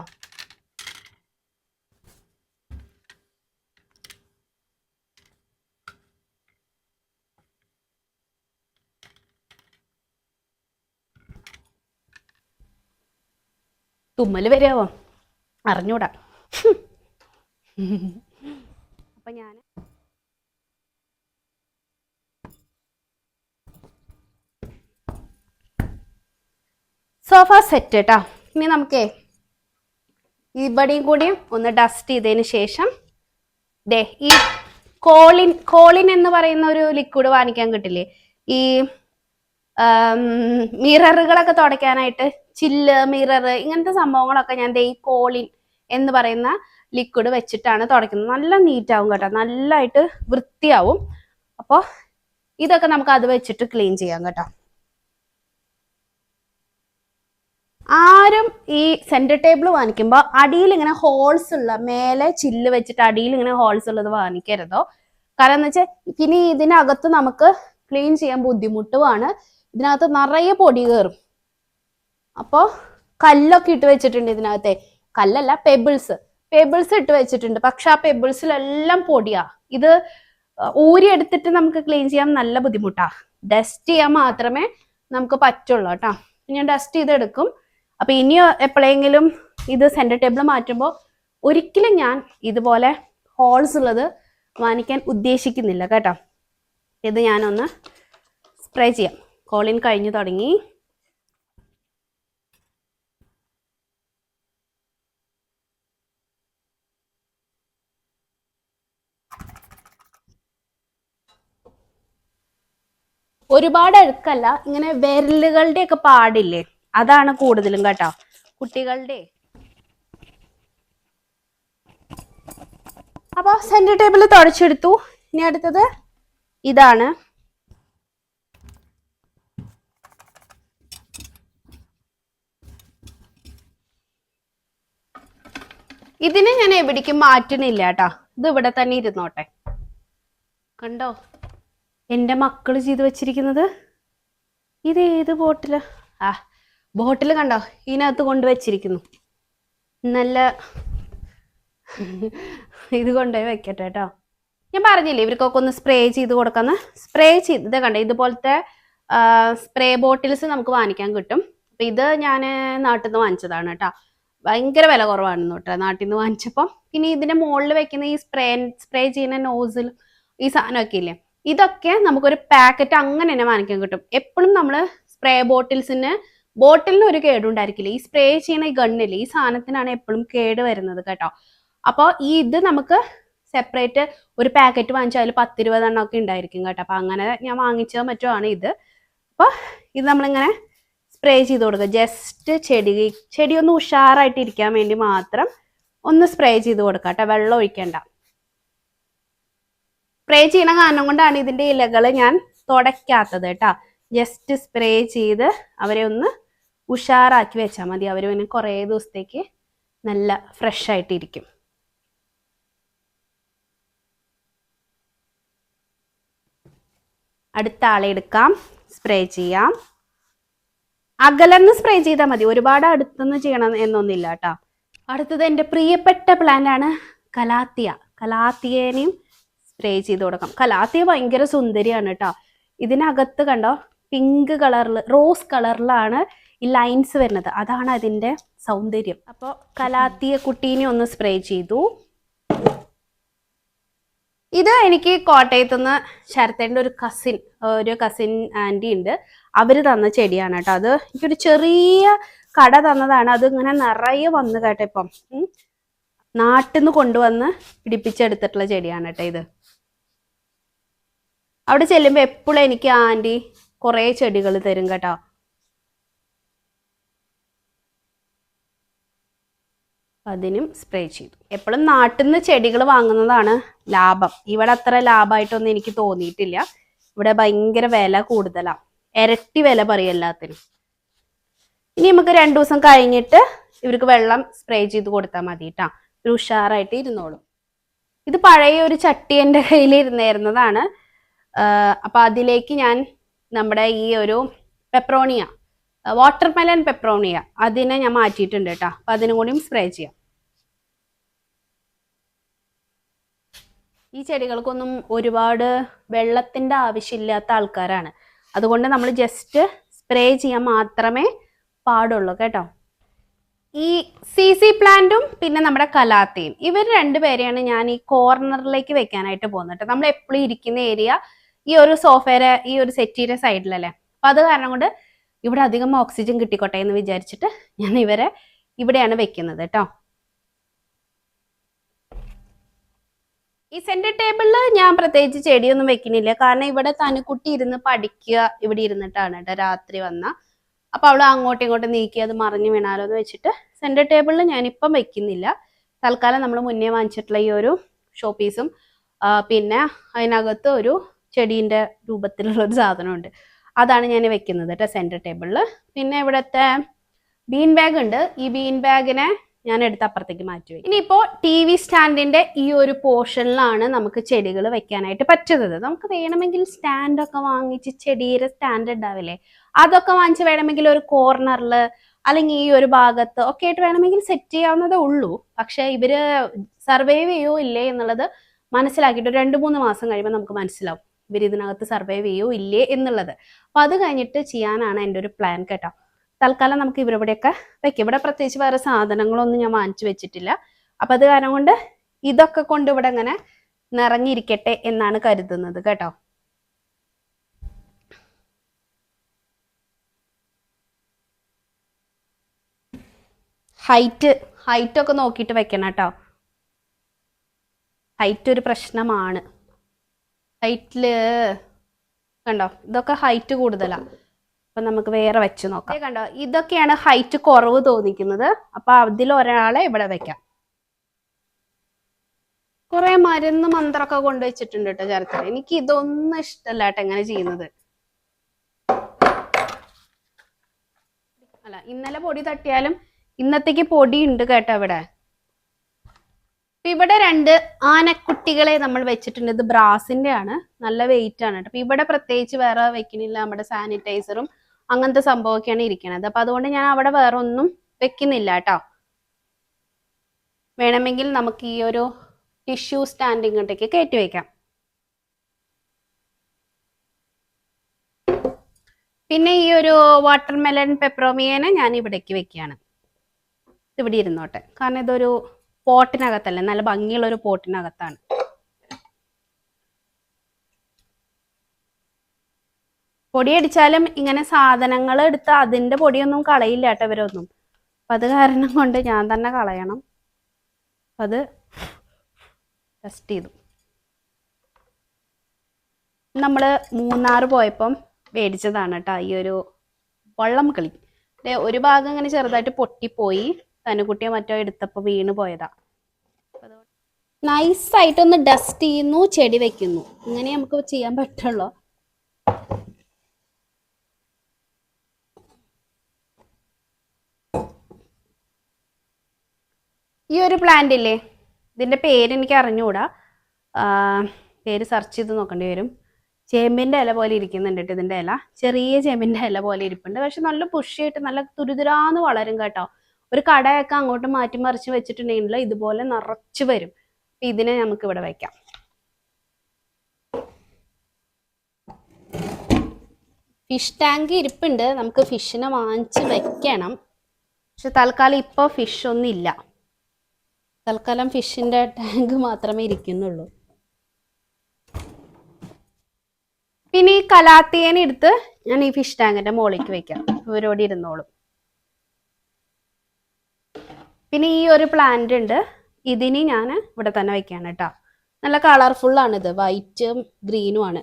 തുമ്മല് വരാവോ അറിഞ്ഞൂടാ. അപ്പൊ ഞാൻ സോഫ സെറ്റ് കേട്ടോ. ഇനി നമുക്കേ ഇവിടെയും കൂടിയും ഒന്ന് ഡസ്റ്റ് ചെയ്തതിന് ശേഷം ദേ ഈ കോളിൻ എന്ന് പറയുന്ന ഒരു ലിക്വിഡ് വാങ്ങിക്കാൻ കിട്ടില്ലേ, ഈ മിററുകളൊക്കെ തുടയ്ക്കാനായിട്ട്, ചില്ല് മിറർ ഇങ്ങനത്തെ സംഭവങ്ങളൊക്കെ ഞാൻ ദേ ഈ കോളിൻ എന്ന് പറയുന്ന ലിക്വിഡ് വെച്ചിട്ടാണ് തുടയ്ക്കുന്നത്. നല്ല നീറ്റാവും കേട്ടോ, നല്ലതായിട്ട് വൃത്തിയാവും. അപ്പോൾ ഇതൊക്കെ നമുക്ക് അത് വെച്ചിട്ട് ക്ലീൻ ചെയ്യാം കേട്ടോ. ആരും ഈ സെന്റർ ടേബിൾ വാങ്ങിക്കുമ്പോൾ അടിയിൽ ഇങ്ങനെ ഹോൾസ് ഉള്ള, മേലെ ചില്ല് വെച്ചിട്ട് അടിയിൽ ഇങ്ങനെ ഹോൾസ് ഉള്ളത് വാങ്ങിക്കരുതോ. കാരണം എന്ന് വെച്ചാൽ പിന്നെ ഇതിനകത്ത് നമുക്ക് ക്ലീൻ ചെയ്യാൻ ബുദ്ധിമുട്ടുമാണ്. ഇതിനകത്ത് നിറയെ പൊടി കയറും. അപ്പോൾ കല്ലൊക്കെ ഇട്ട് വെച്ചിട്ടുണ്ട് ഇതിനകത്തെ. കല്ലല്ല, പെബിൾസ് ഇട്ട് വെച്ചിട്ടുണ്ട്. പക്ഷെ ആ പെബിൾസിലെല്ലാം പൊടിയാ. ഇത് ഊരി എടുത്തിട്ട് നമുക്ക് ക്ലീൻ ചെയ്യാൻ നല്ല ബുദ്ധിമുട്ടാ. ഡസ്റ്റ് ചെയ്യാൻ മാത്രമേ നമുക്ക് പറ്റുള്ളൂ കേട്ടോ. ഞാൻ ഡസ്റ്റ് ചെയ്തെടുക്കും. അപ്പൊ ഇനി എപ്പോഴെങ്കിലും ഇത് സെന്റർ ടേബിൾ മാറ്റുമ്പോൾ ഒരിക്കലും ഞാൻ ഇതുപോലെ ഹോൾസ് ഉള്ളത് വാങ്ങിക്കാൻ ഉദ്ദേശിക്കുന്നില്ല കേട്ടോ. ഇത് ഞാനൊന്ന് സ്പ്രേ ചെയ്യാം. കോളിൻ കഴിഞ്ഞു തുടങ്ങി. ഒരുപാട് അഴുക്കല്ല, ഇങ്ങനെ വിരലുകളുടെ ഒക്കെ പാടില്ലേ, അതാണ് കൂടുതലും കേട്ടോ കുട്ടികളുടെ. അപ്പൊ സെന്റർ ടേബിൾ തുടച്ചെടുത്തു. ഇനി അടുത്തത് ഇതാണ്. ഇതിനെ ഞാൻ എവിടേക്കും മാറ്റണില്ല കേട്ടോ. ഇത് ഇവിടെ തന്നെ ഇരുന്നോട്ടെ. കണ്ടോ എൻ്റെ മക്കള് ചെയ്ത് വെച്ചിരിക്കുന്നത്? ഇത് ഏത് ബോട്ടില്? ബോട്ടിൽ കണ്ടോ ഇതിനകത്ത് കൊണ്ടുവച്ചിരിക്കുന്നു. നല്ല ഇത് കൊണ്ടുപോയി വെക്കട്ടെ കേട്ടോ. ഞാൻ പറഞ്ഞില്ലേ ഇവർക്കൊക്കെ ഒന്ന് സ്പ്രേ ചെയ്ത് കൊടുക്കാന്ന്. സ്പ്രേ ചെയ്ത് ഇത് കണ്ടോ, ഇതുപോലത്തെ സ്പ്രേ ബോട്ടിൽസ് നമുക്ക് വാങ്ങിക്കാൻ കിട്ടും. അപ്പൊ ഇത് ഞാൻ നാട്ടിൽ നിന്ന് വാങ്ങിച്ചതാണ് കേട്ടോ. ഭയങ്കര വില കുറവാണെന്ന് കേട്ടോ നാട്ടിൽ നിന്ന് വാങ്ങിച്ചപ്പം. പിന്നെ ഇതിന്റെ മുകളിൽ വെക്കുന്ന ഈ സ്പ്രേ ചെയ്യുന്ന നോസിൽ ഈ സാധനമൊക്കെ ഇല്ലേ, ഇതൊക്കെ നമുക്കൊരു പാക്കറ്റ് അങ്ങനെ തന്നെ വാങ്ങിക്കാൻ കിട്ടും. എപ്പോഴും നമ്മൾ സ്പ്രേ ബോട്ടിലിന് ഒരു കേടുണ്ടായിരിക്കില്ല. ഈ സ്പ്രേ ചെയ്യുന്ന ഈ ഗണ്ണില്ലേ, ഈ സാധനത്തിനാണ് എപ്പോഴും കേട് വരുന്നത് കേട്ടോ. അപ്പോൾ ഈ ഇത് നമുക്ക് സെപ്പറേറ്റ് ഒരു പാക്കറ്റ് വാങ്ങിച്ചാൽ അതിൽ 10-20 എണ്ണം ഒക്കെ ഉണ്ടായിരിക്കും കേട്ടോ. അപ്പൊ അങ്ങനെ ഞാൻ വാങ്ങിച്ച മറ്റോ ആണ് ഇത്. അപ്പോൾ ഇത് നമ്മളിങ്ങനെ സ്പ്രേ ചെയ്ത് കൊടുക്കുക. ജസ്റ്റ് ചെടി ഒന്ന് ഉഷാറായിട്ട് ഇരിക്കാൻ വേണ്ടി മാത്രം ഒന്ന് സ്പ്രേ ചെയ്ത് കൊടുക്കുക കേട്ടോ. വെള്ളം ഒഴിക്കണ്ട. സ്പ്രേ ചെയ്യണ കാരണം കൊണ്ടാണ് ഇതിന്റെ ഇലകൾ ഞാൻ തുടയ്ക്കാത്തത് കേട്ടോ. ജസ്റ്റ് സ്പ്രേ ചെയ്ത് അവരെ ഒന്ന് ഉഷാറാക്കി വെച്ചാൽ മതി. അവർ പിന്നെ കുറേ ദിവസത്തേക്ക് നല്ല ഫ്രഷ് ആയിട്ടിരിക്കും. അടുത്ത ആളെ എടുക്കാം, സ്പ്രേ ചെയ്യാം. അകലന്ന് സ്പ്രേ ചെയ്താൽ മതി, ഒരുപാട് അടുത്തുനിന്ന് ചെയ്യണം എന്നൊന്നുമില്ല കേട്ടോ. അടുത്തത് എൻ്റെ പ്രിയപ്പെട്ട പ്ലാന്റ് ആണ് കലാത്തിയേനെയും സ്പ്രേ ചെയ്ത് കൊടുക്കാം. കലാത്തിയ ഭയങ്കര സുന്ദരിയാണ് കേട്ടോ. ഇതിനകത്ത് കണ്ടോ പിങ്ക് കളറിൽ, റോസ് കളറിലാണ് ഈ ലൈൻസ് വരുന്നത്. അതാണ് അതിൻ്റെ സൗന്ദര്യം. അപ്പോൾ കലാത്തിയ കുട്ടീനെ ഒന്ന് സ്പ്രേ ചെയ്തു. ഇത് എനിക്ക് കോട്ടയത്തുനിന്ന് ശരത്തേൻ്റെ ഒരു കസിൻ ആൻറ്റി ഉണ്ട്. അവർ തന്ന ചെടിയാണ് കേട്ടോ. അത് എനിക്കൊരു ചെറിയ കട തന്നതാണ്. അത് ഇങ്ങനെ നിറയെ വന്നു കേട്ടോ. ഇപ്പം നാട്ടിൽ നിന്ന് കൊണ്ടുവന്ന് പിടിപ്പിച്ചെടുത്തിട്ടുള്ള ചെടിയാണ് കേട്ടോ ഇത്. അവിടെ ചെല്ലുമ്പോൾ എപ്പോഴും എനിക്ക് ആൻറ്റി കുറേ ചെടികൾ തരും കേട്ടോ. അതിനും സ്പ്രേ ചെയ്തു. എപ്പോഴും നാട്ടിൽ നിന്ന് ചെടികൾ വാങ്ങുന്നതാണ് ലാഭം. ഇവിടെ അത്ര ലാഭമായിട്ടൊന്നും എനിക്ക് തോന്നിയിട്ടില്ല. ഇവിടെ ഭയങ്കര വില കൂടുതലാണ്, ഇരട്ടി വില പറയും എല്ലാത്തിനും. ഇനി നമുക്ക് 2 ദിവസം കഴിഞ്ഞിട്ട് ഇവർക്ക് വെള്ളം സ്പ്രേ ചെയ്ത് കൊടുത്താൽ മതി കേട്ടോ. ഒരു ഉഷാറായിട്ട് ഇരുന്നോളും. ഇത് പഴയ ഒരു ചട്ടി എൻ്റെ കയ്യിൽ ഇരുന്നിരുന്നതാണ്. അപ്പൊ അതിലേക്ക് ഞാൻ നമ്മുടെ ഈ ഒരു പെപ്രോണിയ, വാട്ടർമെലൺ പെപ്രോണിയ, അതിനെ ഞാൻ മാറ്റിയിട്ടുണ്ട് കേട്ടോ. അപ്പൊ അതിനും കൂടിയും സ്പ്രേ ചെയ്യാം. ഈ ചെടികൾക്കൊന്നും ഒരുപാട് വെള്ളത്തിന്റെ ആവശ്യമില്ലാത്ത ആൾക്കാരാണ്. അതുകൊണ്ട് നമ്മൾ ജസ്റ്റ് സ്പ്രേ ചെയ്യാൻ മാത്രമേ പാടുള്ളൂ കേട്ടോ. ഈ CC പ്ലാന്റും പിന്നെ നമ്മുടെ കലാത്തിയും, ഇവർ രണ്ടുപേരെയാണ് ഞാൻ ഈ കോർണറിലേക്ക് വെക്കാനായിട്ട് പോകുന്നത്. നമ്മൾ എപ്പോഴും ഇരിക്കുന്ന ഏരിയ ഈ ഒരു സോഫയുടെ ഈ ഒരു സെറ്റിയുടെ സൈഡിലല്ലേ. അപ്പൊ അത് കാരണം കൊണ്ട് ഇവിടെ അധികം ഓക്സിജൻ കിട്ടിക്കോട്ടെ എന്ന് വിചാരിച്ചിട്ട് ഞാൻ ഇവരെ ഇവിടെയാണ് വെക്കുന്നത് കേട്ടോ. ഈ സെന്റർ ടേബിളിൽ ഞാൻ പ്രത്യേകിച്ച് ചെടിയൊന്നും വെക്കുന്നില്ല. കാരണം ഇവിടെ തനുക്കുട്ടി ഇരുന്ന് പഠിക്കുക ഇവിടെ ഇരുന്നിട്ടാണ് കേട്ടോ രാത്രി വന്ന. അപ്പൊ അവള് അങ്ങോട്ടും ഇങ്ങോട്ടും നീക്കി അത് മറിഞ്ഞു വീണാലോ എന്ന് വെച്ചിട്ട് സെന്റർ ടേബിളിൽ ഞാനിപ്പം വെക്കുന്നില്ല. തൽക്കാലം നമ്മൾ മുന്നേ വാങ്ങിച്ചിട്ടുള്ള ഈ ഒരു ഷോ പീസും പിന്നെ അതിനകത്ത് ഒരു ചെടീൻ്റെ രൂപത്തിലുള്ള ഒരു സാധനമുണ്ട്, അതാണ് ഞാൻ വെക്കുന്നത് കേട്ടോ സെന്റർ ടേബിളിൽ. പിന്നെ ഇവിടുത്തെ ബീൻ ബാഗ് ഉണ്ട്. ഈ ബീൻ ബാഗിനെ ഞാൻ എടുത്ത് അപ്പുറത്തേക്ക് മാറ്റി വയ്ക്കും. ഇനിയിപ്പോൾ TV സ്റ്റാൻഡിന്റെ ഈ ഒരു പോർഷനിലാണ് നമുക്ക് ചെടികൾ വെക്കാനായിട്ട് പറ്റുന്നത്. നമുക്ക് വേണമെങ്കിൽ സ്റ്റാൻഡൊക്കെ വാങ്ങിച്ച് ചെടിയുടെ സ്റ്റാൻഡ് ഉണ്ടാവില്ലേ, അതൊക്കെ വാങ്ങിച്ച് വേണമെങ്കിൽ ഒരു കോർണറിൽ അല്ലെങ്കിൽ ഈ ഒരു ഭാഗത്ത് ഒക്കെ ആയിട്ട് വേണമെങ്കിൽ സെറ്റ് ചെയ്യാവുന്നതേ ഉള്ളൂ. പക്ഷെ ഇവര് സർവൈവ് ചെയ്യോ ഇല്ലേ എന്നുള്ളത് മനസ്സിലാക്കിയിട്ട് 2-3 മാസം കഴിയുമ്പോൾ നമുക്ക് മനസ്സിലാവും ഇവർ ഇതിനകത്ത് സർവൈവ് ചെയ്യോ ഇല്ലേ എന്നുള്ളത്. അപ്പൊ അത് കഴിഞ്ഞിട്ട് ചെയ്യാനാണ് എൻ്റെ ഒരു പ്ലാൻ കേട്ടോ. തൽക്കാലം നമുക്ക് ഇവിടെയൊക്കെ വെക്കാം. ഇവിടെ പ്രത്യേകിച്ച് വേറെ സാധനങ്ങളൊന്നും ഞാൻ വാങ്ങിച്ചു വെച്ചിട്ടില്ല. അപ്പൊ അത് കാരണം കൊണ്ട് ഇതൊക്കെ കൊണ്ട് ഇവിടെ ഇങ്ങനെ നിറഞ്ഞിരിക്കട്ടെ എന്നാണ് കരുതുന്നത് കേട്ടോ. ഹൈറ്റ് ഒക്കെ നോക്കിയിട്ട് വെക്കണം കേട്ടോ. ഹൈറ്റ് ഒരു പ്രശ്നമാണ്. ഹൈറ്റില് കണ്ടോ ഇതൊക്കെ ഹൈറ്റ് കൂടുതലാണ്. അപ്പൊ നമുക്ക് വേറെ വെച്ച് നോക്കാം. കണ്ടോ ഇതൊക്കെയാണ് ഹൈറ്റ് കുറവ് തോന്നിക്കുന്നത്. അപ്പൊ അതിൽ ഒരാളെ ഇവിടെ വെക്കാം. കുറെ മരുന്ന് മന്ത്രമൊക്കെ കൊണ്ടുവച്ചിട്ടുണ്ട് കേട്ടോ ചേർത്ത്. എനിക്ക് ഇതൊന്നും ഇഷ്ടമല്ല കേട്ടോ എങ്ങനെ ചെയ്യുന്നത്. അല്ല ഇന്നലെ പൊടി തട്ടിയാലും ഇന്നത്തേക്ക് പൊടി ഉണ്ട് കേട്ടോ ഇവിടെ. ഇവിടെ 2 ആനക്കുട്ടികളെ നമ്മൾ വെച്ചിട്ടുണ്ട്. ഇത് ബ്രാസിന്റെ ആണ്, നല്ല വെയിറ്റ് ആണ് കേട്ടോ. ഇവിടെ പ്രത്യേകിച്ച് വേറെ വെക്കുന്നില്ല. നമ്മുടെ സാനിറ്റൈസറും അങ്ങനത്തെ സംഭവമൊക്കെയാണ് ഇരിക്കുന്നത്. അപ്പൊ അതുകൊണ്ട് ഞാൻ അവിടെ വേറെ ഒന്നും വെക്കുന്നില്ല കേട്ടോ. വേണമെങ്കിൽ നമുക്ക് ഈ ഒരു ടിഷ്യൂ സ്റ്റാൻഡ് ഇങ്ങോട്ടേക്ക് കയറ്റി വെക്കാം. പിന്നെ ഈ ഒരു വാട്ടർമെലൺ പെപ്പറോമിയനെ ഞാൻ ഇവിടേക്ക് വെക്കുകയാണ്. ഇവിടെ ഇരുന്നോട്ടെ, കാരണം ഇതൊരു പോട്ടിനകത്തല്ലേ, നല്ല ഭംഗിയുള്ള ഒരു പോട്ടിനകത്താണ്. പൊടിയടിച്ചാലും ഇങ്ങനെ സാധനങ്ങൾ എടുത്ത് അതിന്റെ പൊടിയൊന്നും കളയില്ല കേട്ടോ ഇവരൊന്നും. അപ്പൊ അത് കാരണം കൊണ്ട് ഞാൻ തന്നെ കളയണം. അത് ടെസ്റ്റ് ചെയ്തു. നമ്മള് മൂന്നാർ പോയപ്പം മേടിച്ചതാണ് കേട്ടോ ഈ ഒരു വള്ളം കളി. ഒരു ഭാഗം ഇങ്ങനെ ചെറുതായിട്ട് പൊട്ടിപ്പോയി. തനുകുട്ടിയെ മറ്റോ എടുത്തപ്പോ വീണ് പോയതാ. നൈസായിട്ടൊന്ന് ഡസ്റ്റ് ചെയ്യുന്നു, ചെടി വെക്കുന്നു. ഇങ്ങനെ നമുക്ക് ചെയ്യാൻ പറ്റുള്ളൂ. ഈ ഒരു പ്ലാന്റ് ഇല്ലേ, ഇതിന്റെ പേര് എനിക്ക് അറിഞ്ഞുകൂടാ. പേര് സെർച്ച് ചെയ്ത് നോക്കേണ്ടി വരും. ചേമ്പിന്റെ ഇല പോലെ ഇരിക്കുന്നുണ്ട് കേട്ടോ ഇതിന്റെ ഇല. ചെറിയ ചേമ്പിന്റെ ഇല പോലെ ഇരിപ്പുണ്ട്. പക്ഷെ നല്ല പുഷിയായിട്ട് നല്ല തുരുതുരാന്ന് വളരും കേട്ടോ. ഒരു കടയൊക്കെ അങ്ങോട്ട് മാറ്റി മറിച്ച് വെച്ചിട്ടുണ്ടെങ്കിൽ ഇതുപോലെ നിറച്ച് വരും. ഇതിനെ നമുക്ക് ഇവിടെ വെക്കാം. ഫിഷ് ടാങ്ക് ഇരിപ്പുണ്ട്. നമുക്ക് ഫിഷിനെ വാങ്ങിച്ച് വെക്കണം. പക്ഷെ തൽക്കാലം ഇപ്പോൾ ഫിഷ് ഒന്നും ഇല്ല. തൽക്കാലം ഫിഷിന്റെ ടാങ്ക് മാത്രമേ ഇരിക്കുന്നുള്ളൂ. പിന്നെ ഈ കലാത്തിയേനെ എടുത്ത് ഞാൻ ഈ ഫിഷ് ടാങ്കിന്റെ മുകളിലേക്ക് വെക്കാം. ഇവരോട് ഇരുന്നോളും. പിന്നെ ഈ ഒരു പ്ലാന്റ് ഉണ്ട്. ഇതിന് ഞാൻ ഇവിടെ തന്നെ വെക്കാണ് കേട്ടോ. നല്ല കളർഫുള്ളാണിത്, വൈറ്റും ഗ്രീനും ആണ്.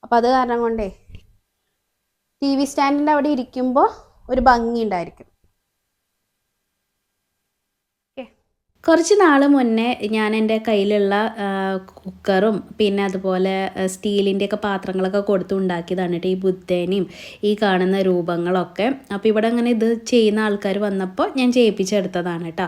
അപ്പൊ അത് കാരണം കൊണ്ടേ TV സ്റ്റാൻഡിന്റെ അവിടെ ഇരിക്കുമ്പോൾ ഒരു ഭംഗി ഉണ്ടായിരിക്കും. കുറച്ച് നാൾ മുന്നേ ഞാൻ എൻ്റെ കയ്യിലുള്ള കുക്കറും പിന്നെ അതുപോലെ സ്റ്റീലിൻ്റെയൊക്കെ പാത്രങ്ങളൊക്കെ കൊടുത്ത് ഉണ്ടാക്കിയതാണ് കേട്ടോ ഈ ബുദ്ധേനെയും ഈ കാണുന്ന രൂപങ്ങളൊക്കെ. അപ്പോൾ ഇവിടെ അങ്ങനെ ഇത് ചെയ്യുന്ന ആൾക്കാർ വന്നപ്പോൾ ഞാൻ ചെയ്യിപ്പിച്ചെടുത്തതാണ് കേട്ടോ.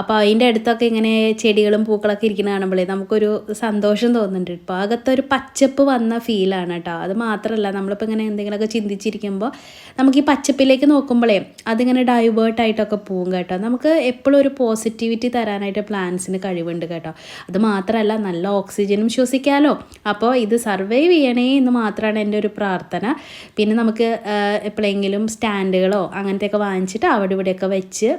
അപ്പോൾ അതിൻ്റെ അടുത്തൊക്കെ ഇങ്ങനെ ചെടികളും പൂക്കളൊക്കെ ഇരിക്കുന്ന കാണുമ്പോഴേ നമുക്കൊരു സന്തോഷം തോന്നുന്നുണ്ട്. ഇപ്പോൾ അകത്തൊരു പച്ചപ്പ് വന്ന ഫീലാണ് കേട്ടോ. അത് മാത്രമല്ല നമ്മളിപ്പോൾ ഇങ്ങനെ എന്തെങ്കിലുമൊക്കെ ചിന്തിച്ചിരിക്കുമ്പോൾ നമുക്ക് ഈ പച്ചപ്പിലേക്ക് നോക്കുമ്പോഴേ അതിങ്ങനെ ഡൈവേർട്ടായിട്ടൊക്കെ പോകും കേട്ടോ. നമുക്ക് എപ്പോഴും ഒരു പോസിറ്റിവിറ്റി തരാനായിട്ട് പ്ലാന്റ്സിന് കഴിവുണ്ട് കേട്ടോ. അത് മാത്രമല്ല നല്ല ഓക്സിജനും ശ്വസിക്കാമല്ലോ. അപ്പോൾ ഇത് സർവൈവ് ചെയ്യണേ എന്ന് മാത്രമാണ് എൻ്റെ ഒരു പ്രാർത്ഥന. പിന്നെ നമുക്ക് എപ്പോഴെങ്കിലും സ്റ്റാൻഡുകളോ അങ്ങനത്തെയൊക്കെ വാങ്ങിച്ചിട്ട് അവിടെ ഇവിടെയൊക്കെ വെച്ച്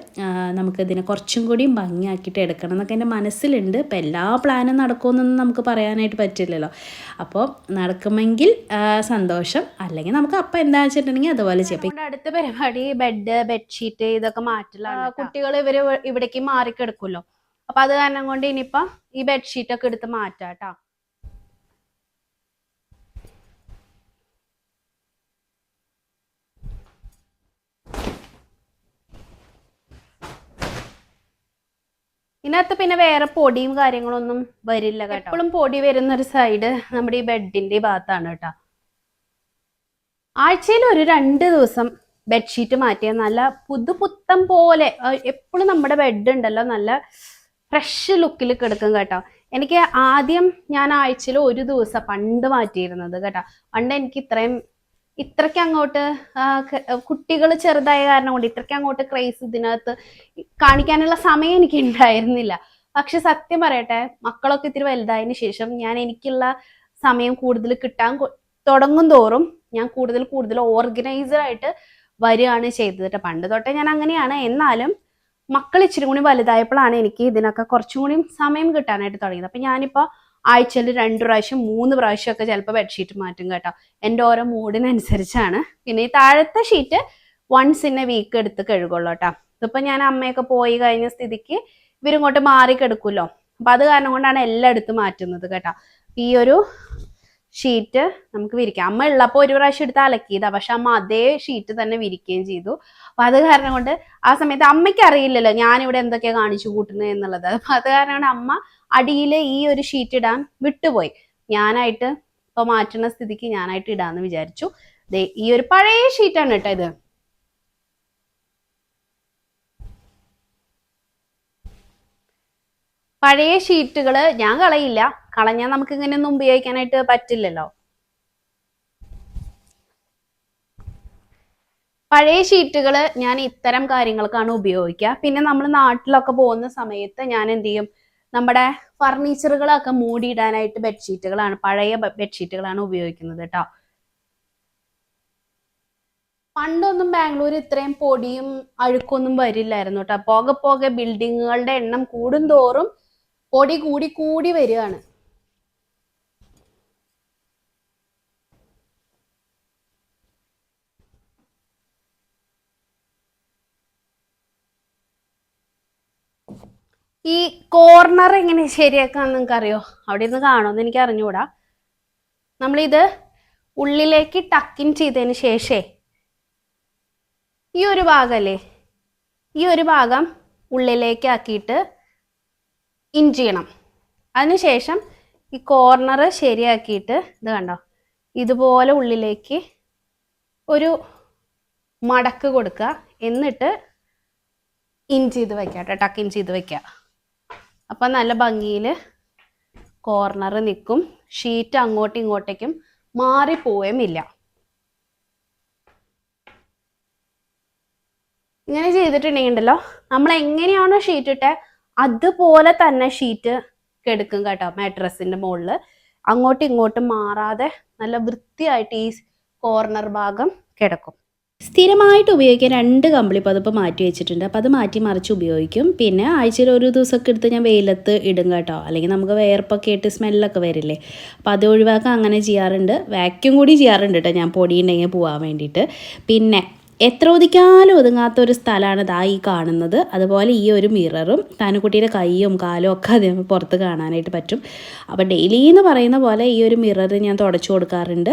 നമുക്കിതിനെ കുറച്ചും കൂടിയും ഭംഗിയാക്കിയിട്ട് എടുക്കണം എന്നൊക്കെ എൻ്റെ മനസ്സിലുണ്ട്. ഇപ്പം എല്ലാ പ്ലാനും നടക്കുമെന്നൊന്നും നമുക്ക് പറയാനായിട്ട് പറ്റില്ലല്ലോ. അപ്പോൾ നടക്കുമെങ്കിൽ സന്തോഷം, അല്ലെങ്കിൽ നമുക്ക് അപ്പം എന്താ വെച്ചിട്ടുണ്ടെങ്കിൽ അതുപോലെ ചെയ്യാം. അടുത്ത പരിപാടി ബെഡ്ഷീറ്റ് ഇതൊക്കെ മാറ്റില്ല. കുട്ടികൾ ഇവിടേക്ക് മാറിക്കെടുക്കുമല്ലോ. അപ്പൊ അത് കാരണം കൊണ്ട് ഇനിയിപ്പം ഈ ബെഡ്ഷീറ്റ് ഒക്കെ എടുത്ത് മാറ്റാം കേട്ടോ. ഇതിനകത്ത് പിന്നെ വേറെ പൊടിയും കാര്യങ്ങളൊന്നും വരില്ല കേട്ടോ. എപ്പോഴും പൊടി വരുന്ന ഒരു സൈഡ് നമ്മുടെ ഈ ബെഡിന്റെ ഭാഗത്താണ് കേട്ടോ. ആഴ്ചയിൽ ഒരു 2 ദിവസം ബെഡ്ഷീറ്റ് മാറ്റിയാൽ നല്ല പുതുപുത്തം പോലെ എപ്പോഴും നമ്മുടെ ബെഡ് ഉണ്ടല്ലോ നല്ല ഫ്രഷ് ലുക്കിൽ കിടക്കും കേട്ടോ. എനിക്ക് ആദ്യം ഞാൻ ആഴ്ചയിൽ 1 ദിവസം പണ്ട് മാറ്റിയിരുന്നത് കേട്ടോ. പണ്ട് എനിക്ക് ഇത്രയ്ക്ക് അങ്ങോട്ട് കുട്ടികൾ ചെറുതായ കാരണം കൊണ്ട് ഇത്രയ്ക്ക് അങ്ങോട്ട് ക്രൈസ് ഇതിനകത്ത് കാണിക്കാനുള്ള സമയം എനിക്ക് ഉണ്ടായിരുന്നില്ല. പക്ഷെ സത്യം പറയട്ടെ, മക്കളൊക്കെ ഇത്തിരി വലുതായതിനു ശേഷം ഞാൻ എനിക്കുള്ള സമയം കൂടുതൽ കിട്ടാൻ തുടങ്ങും തോറും ഞാൻ കൂടുതൽ കൂടുതൽ ഓർഗനൈസർ ആയിട്ട് വരികയാണ് ചെയ്തത് കേട്ടോ. പണ്ട് തൊട്ടേ ഞാൻ അങ്ങനെയാണ്. എന്നാലും മക്കൾ ഇച്ചിരി കൂടി വലുതായപ്പോഴാണ് എനിക്ക് ഇതിനൊക്കെ കുറച്ചും കൂടി സമയം കിട്ടാനായിട്ട് തുടങ്ങിയത്. അപ്പൊ ഞാനിപ്പോ ആഴ്ചയിൽ 2 പ്രാവശ്യം 3 പ്രാവശ്യം ഒക്കെ ചിലപ്പോൾ ബെഡ്ഷീറ്റ് മാറ്റും കേട്ടോ. എൻ്റെ ഓരോ മൂഡിനനുസരിച്ചാണ്. പിന്നെ ഈ താഴത്തെ sheet once in a week എടുത്ത് കഴുകുള്ളൂ കേട്ടോ. ഇതിപ്പോ ഞാൻ അമ്മയൊക്കെ പോയി കഴിഞ്ഞ സ്ഥിതിക്ക് ഇവരിങ്ങോട്ട് മാറി കിടക്കുമല്ലോ. അപ്പൊ അത് കാരണം കൊണ്ടാണ് എല്ലാം എടുത്ത് മാറ്റുന്നത് കേട്ടോ. ഈ ഒരു ഷീറ്റ് നമുക്ക് വിരിക്കാം. അമ്മ ഉള്ളപ്പോൾ ഒരു പ്രാവശ്യം എടുത്ത് അലക്കിയതാ, പക്ഷെ അമ്മ അതേ ഷീറ്റ് തന്നെ വിരിക്കുകയും ചെയ്തു. അപ്പൊ അത് കാരണം കൊണ്ട് ആ സമയത്ത് അമ്മയ്ക്ക് അറിയില്ലല്ലോ ഞാനിവിടെ എന്തൊക്കെയാ കാണിച്ചു കൂട്ടുന്നത് എന്നുള്ളത്. അപ്പൊ അത് കാരണം കൊണ്ട് അമ്മ അടിയിൽ ഈ ഒരു ഷീറ്റ് ഇടാൻ വിട്ടുപോയി. ഞാനായിട്ട് ഇപ്പൊ മാറ്റുന്ന സ്ഥിതിക്ക് ഞാനായിട്ട് ഇടാന്ന് വിചാരിച്ചു. ഈ ഒരു പഴയ ഷീറ്റാണ് കേട്ടോ ഇത്. പഴയ ഷീറ്റുകൾ ഞാൻ കളയില്ല, കളഞ്ഞാൽ നമുക്ക് ഇങ്ങനെയൊന്നും ഉപയോഗിക്കാനായിട്ട് പറ്റില്ലല്ലോ. പഴയ ഷീറ്റുകൾ ഞാൻ ഇത്തരം കാര്യങ്ങൾക്കാണ് ഉപയോഗിക്കുക. പിന്നെ നമ്മൾ നാട്ടിലൊക്കെ പോകുന്ന സമയത്ത് ഞാൻ എന്ത് ചെയ്യും, നമ്മുടെ ഫർണിച്ചറുകളൊക്കെ മൂടിയിടാനായിട്ട് ബെഡ്ഷീറ്റുകളാണ്, പഴയ ബെഡ്ഷീറ്റുകളാണ് ഉപയോഗിക്കുന്നത് കേട്ടോ. പണ്ടൊന്നും ബാംഗ്ലൂർ ഇത്രയും പൊടിയും അഴുക്കൊന്നും വരില്ലായിരുന്നു കേട്ടോ. പോകെ പോകെ ബിൽഡിങ്ങുകളുടെ എണ്ണം കൂടുന്തോറും പൊടി കൂടി കൂടി വരികയാണ്. ഈ കോർണർ എങ്ങനെ ശരിയാക്കാന്ന് നിങ്ങൾക്ക് അറിയോ? അവിടെ ഇരുന്ന് കാണുമെന്ന് എനിക്ക് അറിഞ്ഞുകൂടാ. നമ്മളിത് ഉള്ളിലേക്ക് ടക്കിൻ ചെയ്തതിന് ശേഷേ ഈ ഒരു ഭാഗമല്ലേ, ഈ ഒരു ഭാഗം ഉള്ളിലേക്ക് ആക്കിയിട്ട് ഇൻ ചെയ്യണം. അതിനുശേഷം ഈ കോർണർ ശരിയാക്കിയിട്ട് ഇത് കണ്ടോ, ഇതുപോലെ ഉള്ളിലേക്ക് ഒരു മടക്ക് കൊടുക്കുക. എന്നിട്ട് ഇൻ ചെയ്ത് വെക്കാം കേട്ടോ, ടക്ക് ഇൻ ചെയ്ത് വെക്കുക. അപ്പം നല്ല ഭംഗിയിൽ കോർണർ നിൽക്കും. ഷീറ്റ് അങ്ങോട്ടും ഇങ്ങോട്ടേക്കും മാറിപ്പോവുമില്ല. ഇങ്ങനെ ചെയ്തിട്ടുണ്ടെങ്കിലോ നമ്മൾ എങ്ങനെയാണോ ഷീറ്റ് ഇട്ടേ അതുപോലെ തന്നെ ഷീറ്റ് കിടക്കും കേട്ടോ. മാട്രസിന്റെ മുകളിൽ അങ്ങോട്ടും ഇങ്ങോട്ടും മാറാതെ നല്ല വൃത്തിയായിട്ട് ഈ കോർണർ ഭാഗം കിടക്കും. സ്ഥിരമായിട്ട് ഉപയോഗിക്കാൻ 2 കമ്പിളി പതിപ്പ് മാറ്റി വെച്ചിട്ടുണ്ട്. അപ്പോൾ അത് മാറ്റി മറിച്ച് ഉപയോഗിക്കും. പിന്നെ ആഴ്ചയിൽ ഒരു ദിവസമൊക്കെ എടുത്ത് ഞാൻ വെയിലത്ത് ഇടും കേട്ടോ. അല്ലെങ്കിൽ നമുക്ക് വേർപ്പൊക്കെ ആയിട്ട് സ്മെല്ലൊക്കെ വരില്ലേ. അപ്പോൾ അത് ഒഴിവാക്കാൻ അങ്ങനെ ചെയ്യാറുണ്ട്. വാക്യൂം കൂടി ചെയ്യാറുണ്ട് കേട്ടോ ഞാൻ പൊടിയുണ്ടെങ്കിൽ പോകാൻ വേണ്ടിയിട്ട്. പിന്നെ എത്ര ഒതുക്കാലും ഒതുങ്ങാത്തൊരു സ്ഥലമാണ് ദാ ഈ കാണുന്നത്. അതുപോലെ ഈ ഒരു മിററും താനുകുട്ടിയുടെ കൈയും കാലും ഒക്കെ അതേ പുറത്ത് കാണാനായിട്ട് പറ്റും. അപ്പോൾ ഡെയിലി എന്ന് പറയുന്ന പോലെ ഈ ഒരു മിറർ ഞാൻ തുടച്ചു കൊടുക്കാറുണ്ട്.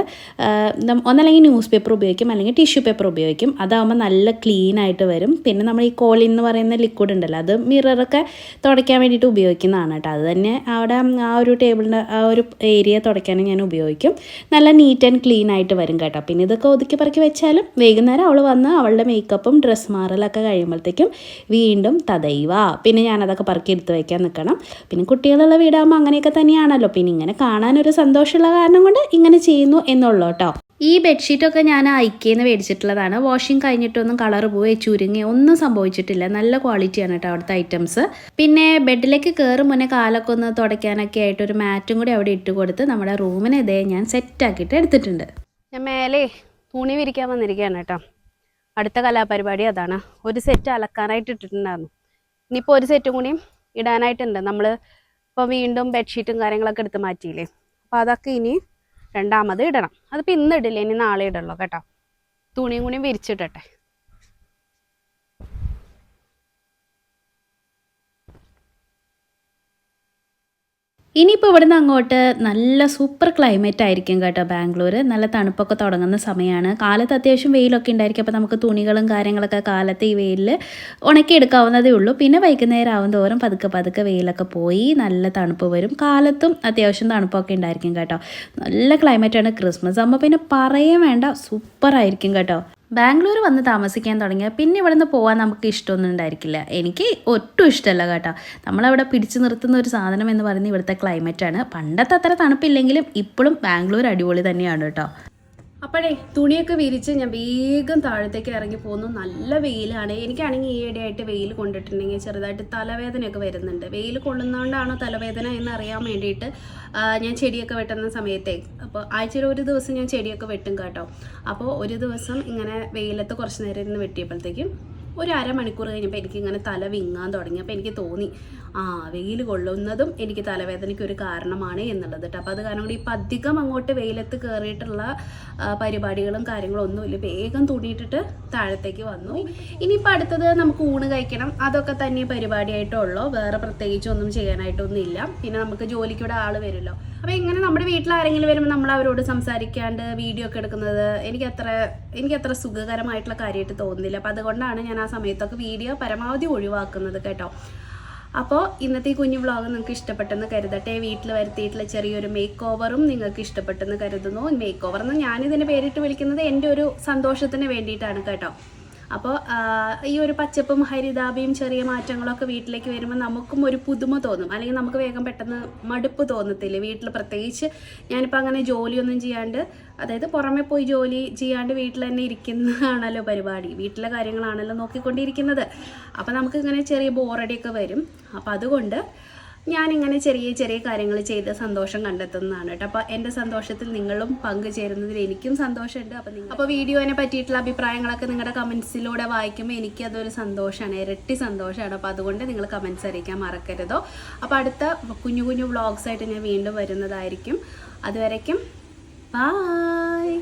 ഒന്നല്ലെങ്കിൽ ന്യൂസ് പേപ്പർ ഉപയോഗിക്കും, അല്ലെങ്കിൽ ടിഷ്യൂ പേപ്പർ ഉപയോഗിക്കും. അതാകുമ്പോൾ നല്ല ക്ലീൻ ആയിട്ട് വരും. പിന്നെ നമ്മൾ ഈ കോളിൻ എന്ന് പറയുന്ന ലിക്വിഡ് ഉണ്ടല്ലോ, അത് മിററൊക്കെ തുടയ്ക്കാൻ വേണ്ടിയിട്ട് ഉപയോഗിക്കുന്നതാണ് കേട്ടോ. അത് തന്നെ അവിടെ ആ ഒരു ടേബിളിൻ്റെ ആ ഒരു ഏരിയ തുടയ്ക്കാനും ഞാൻ ഉപയോഗിക്കും. നല്ല നീറ്റ് ആൻഡ് ക്ലീൻ ആയിട്ട് വരും കേട്ടോ. പിന്നെ ഇതൊക്കെ ഒതുക്കി പറക്കി വെച്ചാലും വൈകുന്നേരം അവൾ അവളുടെ മേക്കപ്പും ഡ്രസ് മാറലൊക്കെ കഴിയുമ്പോഴത്തേക്കും വീണ്ടും തദൈവ. പിന്നെ ഞാനതൊക്കെ പറക്കി എടുത്ത് വയ്ക്കാൻ നിൽക്കണം. പിന്നെ കുട്ടികളുള്ള വീടാകുമ്പോൾ അങ്ങനെയൊക്കെ തന്നെയാണല്ലോ. പിന്നെ ഇങ്ങനെ കാണാനൊരു സന്തോഷമുള്ള കാരണം കൊണ്ട് ഇങ്ങനെ ചെയ്യുന്നു എന്നുള്ളൂ കേട്ടോ. ഈ ബെഡ്ഷീറ്റൊക്കെ ഞാൻ ഐക്യന്ന് മേടിച്ചിട്ടുള്ളതാണ്. വാഷിംഗ് കഴിഞ്ഞിട്ടൊന്നും കളർ പോയി ചുരുങ്ങി ഒന്നും സംഭവിച്ചിട്ടില്ല. നല്ല ക്വാളിറ്റിയാണ് കേട്ടോ അവിടുത്തെ ഐറ്റംസ്. പിന്നെ ബെഡിലേക്ക് കയറും മുന്നേ കാലൊക്കെ ഒന്ന് തുടയ്ക്കാനൊക്കെ ആയിട്ട് ഒരു മാറ്റും കൂടി അവിടെ ഇട്ട് കൊടുത്ത് നമ്മുടെ റൂമിനെ ഇതേ ഞാൻ സെറ്റാക്കിയിട്ട് എടുത്തിട്ടുണ്ട്. ഞാൻ മേലെ തുണി വിരിക്കാൻ വന്നിരിക്കുകയാണ് കേട്ടോ. അടുത്ത കലാപരിപാടി അതാണ്. ഒരു സെറ്റ് അലക്കാനായിട്ട് ഇട്ടിട്ടുണ്ടായിരുന്നു. ഇനിയിപ്പോൾ ഒരു സെറ്റും കൂടിയും ഇടാനായിട്ടുണ്ട്. നമ്മൾ ഇപ്പോൾ വീണ്ടും ബെഡ്ഷീറ്റും കാര്യങ്ങളൊക്കെ എടുത്ത് മാറ്റിയില്ലേ. അപ്പോൾ അതൊക്കെ ഇനി രണ്ടാമത് ഇടണം. അതിപ്പോൾ ഇന്ന് ഇടില്ല, ഇനി നാളെ ഇടുള്ളൂ കേട്ടോ. തുണിയും കൂടിയും വിരിച്ചിട്ടെ. ഇനിയിപ്പോൾ ഇവിടുന്ന് അങ്ങോട്ട് നല്ല സൂപ്പർ ക്ലൈമറ്റ് ആയിരിക്കും കേട്ടോ ബാംഗ്ലൂർ. നല്ല തണുപ്പൊക്കെ തുടങ്ങുന്ന സമയമാണ്. കാലത്ത് അത്യാവശ്യം വെയിലൊക്കെ ഉണ്ടായിരിക്കും. അപ്പോൾ നമുക്ക് തുണികളും കാര്യങ്ങളൊക്കെ കാലത്ത് ഈ വെയിലിൽ ഉണക്കിയെടുക്കാവുന്നതേ ഉള്ളൂ. പിന്നെ വൈകുന്നേരം ആവും തോറും പതുക്കെ പതുക്കെ വെയിലൊക്കെ പോയി നല്ല തണുപ്പ് വരും. കാലത്തും അത്യാവശ്യം തണുപ്പൊക്കെ ഉണ്ടായിരിക്കും കേട്ടോ. നല്ല ക്ലൈമറ്റാണ്. ക്രിസ്മസ് ആകുമ്പോൾ പിന്നെ പറയാൻ വേണ്ട, സൂപ്പറായിരിക്കും കേട്ടോ. ബാംഗ്ലൂർ വന്ന് താമസിക്കാൻ തുടങ്ങിയാൽ പിന്നെ ഇവിടെ നിന്ന് പോകാൻ നമുക്ക് ഇഷ്ടമൊന്നും ഉണ്ടായിരിക്കില്ല. എനിക്ക് ഒട്ടും ഇഷ്ടമല്ല കേട്ടോ. നമ്മളവിടെ പിടിച്ചു നിർത്തുന്ന ഒരു സാധനം എന്ന് പറയുന്നത് ഇവിടുത്തെ ക്ലൈമറ്റാണ്. പണ്ടത്തെ അത്ര തണുപ്പില്ലെങ്കിലും ഇപ്പോഴും ബാംഗ്ലൂർ അടിപൊളി തന്നെയാണ് കേട്ടോ. അപ്പോഴേ തുണിയൊക്കെ വിരിച്ച് ഞാൻ വേഗം താഴത്തേക്ക് ഇറങ്ങി പോകുന്നു. നല്ല വെയിലാണ്. എനിക്കാണെങ്കിൽ ഈയിടെയായിട്ട് വെയിൽ കൊണ്ടിട്ടുണ്ടെങ്കിൽ ചെറുതായിട്ട് തലവേദനയൊക്കെ വരുന്നുണ്ട്. വെയിൽ കൊള്ളുന്നതുകൊണ്ടാണോ തലവേദന എന്നറിയാൻ വേണ്ടിയിട്ട് ഞാൻ ചെടിയൊക്കെ വെട്ടുന്ന സമയത്തേ, അപ്പോൾ ആഴ്ചയിൽ ഒരു ദിവസം ഞാൻ ചെടിയൊക്കെ വെട്ടും കേട്ടോ. അപ്പോൾ ഒരു ദിവസം ഇങ്ങനെ വെയിലത്ത് കുറച്ച് നേരം ഇരുന്ന് വെട്ടിയപ്പോഴത്തേക്കും ഒരു അരമണിക്കൂർ കഴിഞ്ഞപ്പോൾ എനിക്കിങ്ങനെ തല വിങ്ങാൻ തുടങ്ങി. അപ്പോൾ എനിക്ക് തോന്നി വെയിൽ കൊള്ളുന്നതും എനിക്ക് തലവേദനയ്ക്ക് ഒരു കാരണമാണ് എന്നുള്ളത് കേട്ടോ. അപ്പോൾ അത് കാരണം കൊണ്ട് ഇപ്പം അധികം അങ്ങോട്ട് വെയിലത്ത് കയറിയിട്ടുള്ള പരിപാടികളും കാര്യങ്ങളും ഒന്നുമില്ല. വേഗം തുണിയിട്ടിട്ട് താഴത്തേക്ക് വന്നു. ഇനിയിപ്പോൾ അടുത്തത് നമുക്ക് ഊണ് കഴിക്കണം. അതൊക്കെ തന്നെ പരിപാടിയായിട്ടുള്ളൂ. വേറെ പ്രത്യേകിച്ച് ഒന്നും ചെയ്യാനായിട്ടൊന്നും ഇല്ല. പിന്നെ നമുക്ക് ജോലിക്കൂടെ ആൾ വരുമല്ലോ. അപ്പോൾ ഇങ്ങനെ നമ്മുടെ വീട്ടിൽ ആരെങ്കിലും വരുമ്പോൾ നമ്മൾ അവരോട് സംസാരിക്കാണ്ട് വീഡിയോ ഒക്കെ എടുക്കുന്നത് എനിക്കത്ര സുഖകരമായിട്ടുള്ള കാര്യമായിട്ട് തോന്നുന്നില്ല. അപ്പോൾ അതുകൊണ്ടാണ് ഞാൻ ആ സമയത്തൊക്കെ വീഡിയോ പരമാവധി ഒഴിവാക്കുന്നത് കേട്ടോ. അപ്പോൾ ഇന്നത്തെ ഈ കുഞ്ഞു വ്ളോഗ് നിങ്ങൾക്ക് ഇഷ്ടപ്പെട്ടെന്ന് കരുതട്ടെ. വീട്ടിൽ വരുത്തിയിട്ടുള്ള ചെറിയൊരു മേക്ക് ഓവറും നിങ്ങൾക്ക് ഇഷ്ടപ്പെട്ടെന്ന് കരുതുന്നു. മേക്ക് ഓവർ എന്ന് ഞാനിതിന് പേരിട്ട് വിളിക്കുന്നത് എൻ്റെ ഒരു സന്തോഷത്തിന് വേണ്ടിയിട്ടാണ് കേട്ടോ. അപ്പോൾ ഈ ഒരു പച്ചപ്പും ഹരിതാപയും ചെറിയ മാറ്റങ്ങളൊക്കെ വീട്ടിലേക്ക് വരുമ്പോൾ നമുക്കും ഒരു പുതുമ തോന്നും. അല്ലെങ്കിൽ നമുക്ക് വേഗം പെട്ടെന്ന് മടുപ്പ് തോന്നത്തില്ലേ വീട്ടിൽ. പ്രത്യേകിച്ച് ഞാനിപ്പോൾ അങ്ങനെ ജോലിയൊന്നും ചെയ്യാണ്ട്, അതായത് പുറമെ പോയി ജോലി ചെയ്യാണ്ട് വീട്ടിൽ തന്നെ ഇരിക്കുന്നതാണല്ലോ പരിപാടി. വീട്ടിലെ കാര്യങ്ങളാണല്ലോ നോക്കിക്കൊണ്ടിരിക്കുന്നത്. അപ്പോൾ നമുക്ക് ഇങ്ങനെ ചെറിയ ബോറടിയൊക്കെ വരും. അപ്പോൾ അതുകൊണ്ട് ഞാനിങ്ങനെ ചെറിയ ചെറിയ കാര്യങ്ങൾ ചെയ്ത് സന്തോഷം കണ്ടെത്തുന്നതാണ് കേട്ടോ. അപ്പോൾ എൻ്റെ സന്തോഷത്തിൽ നിങ്ങളും പങ്കുചേരുന്നതിൽ എനിക്കും സന്തോഷമുണ്ട്. അപ്പോൾ വീഡിയോനെ പറ്റിയിട്ടുള്ള അഭിപ്രായങ്ങളൊക്കെ നിങ്ങളുടെ കമൻസിലൂടെ വായിക്കുമ്പോൾ എനിക്കതൊരു സന്തോഷമാണ്, ഇരട്ടി സന്തോഷമാണ്. അപ്പോൾ അതുകൊണ്ട് നിങ്ങൾ കമൻസ് അറിയിക്കാൻ മറക്കരുതോ. അപ്പോൾ അടുത്ത കുഞ്ഞു കുഞ്ഞു വ്ളോഗ്സായിട്ട് ഞാൻ വീണ്ടും വരുന്നതായിരിക്കും. അതുവരയ്ക്കും ബായ്.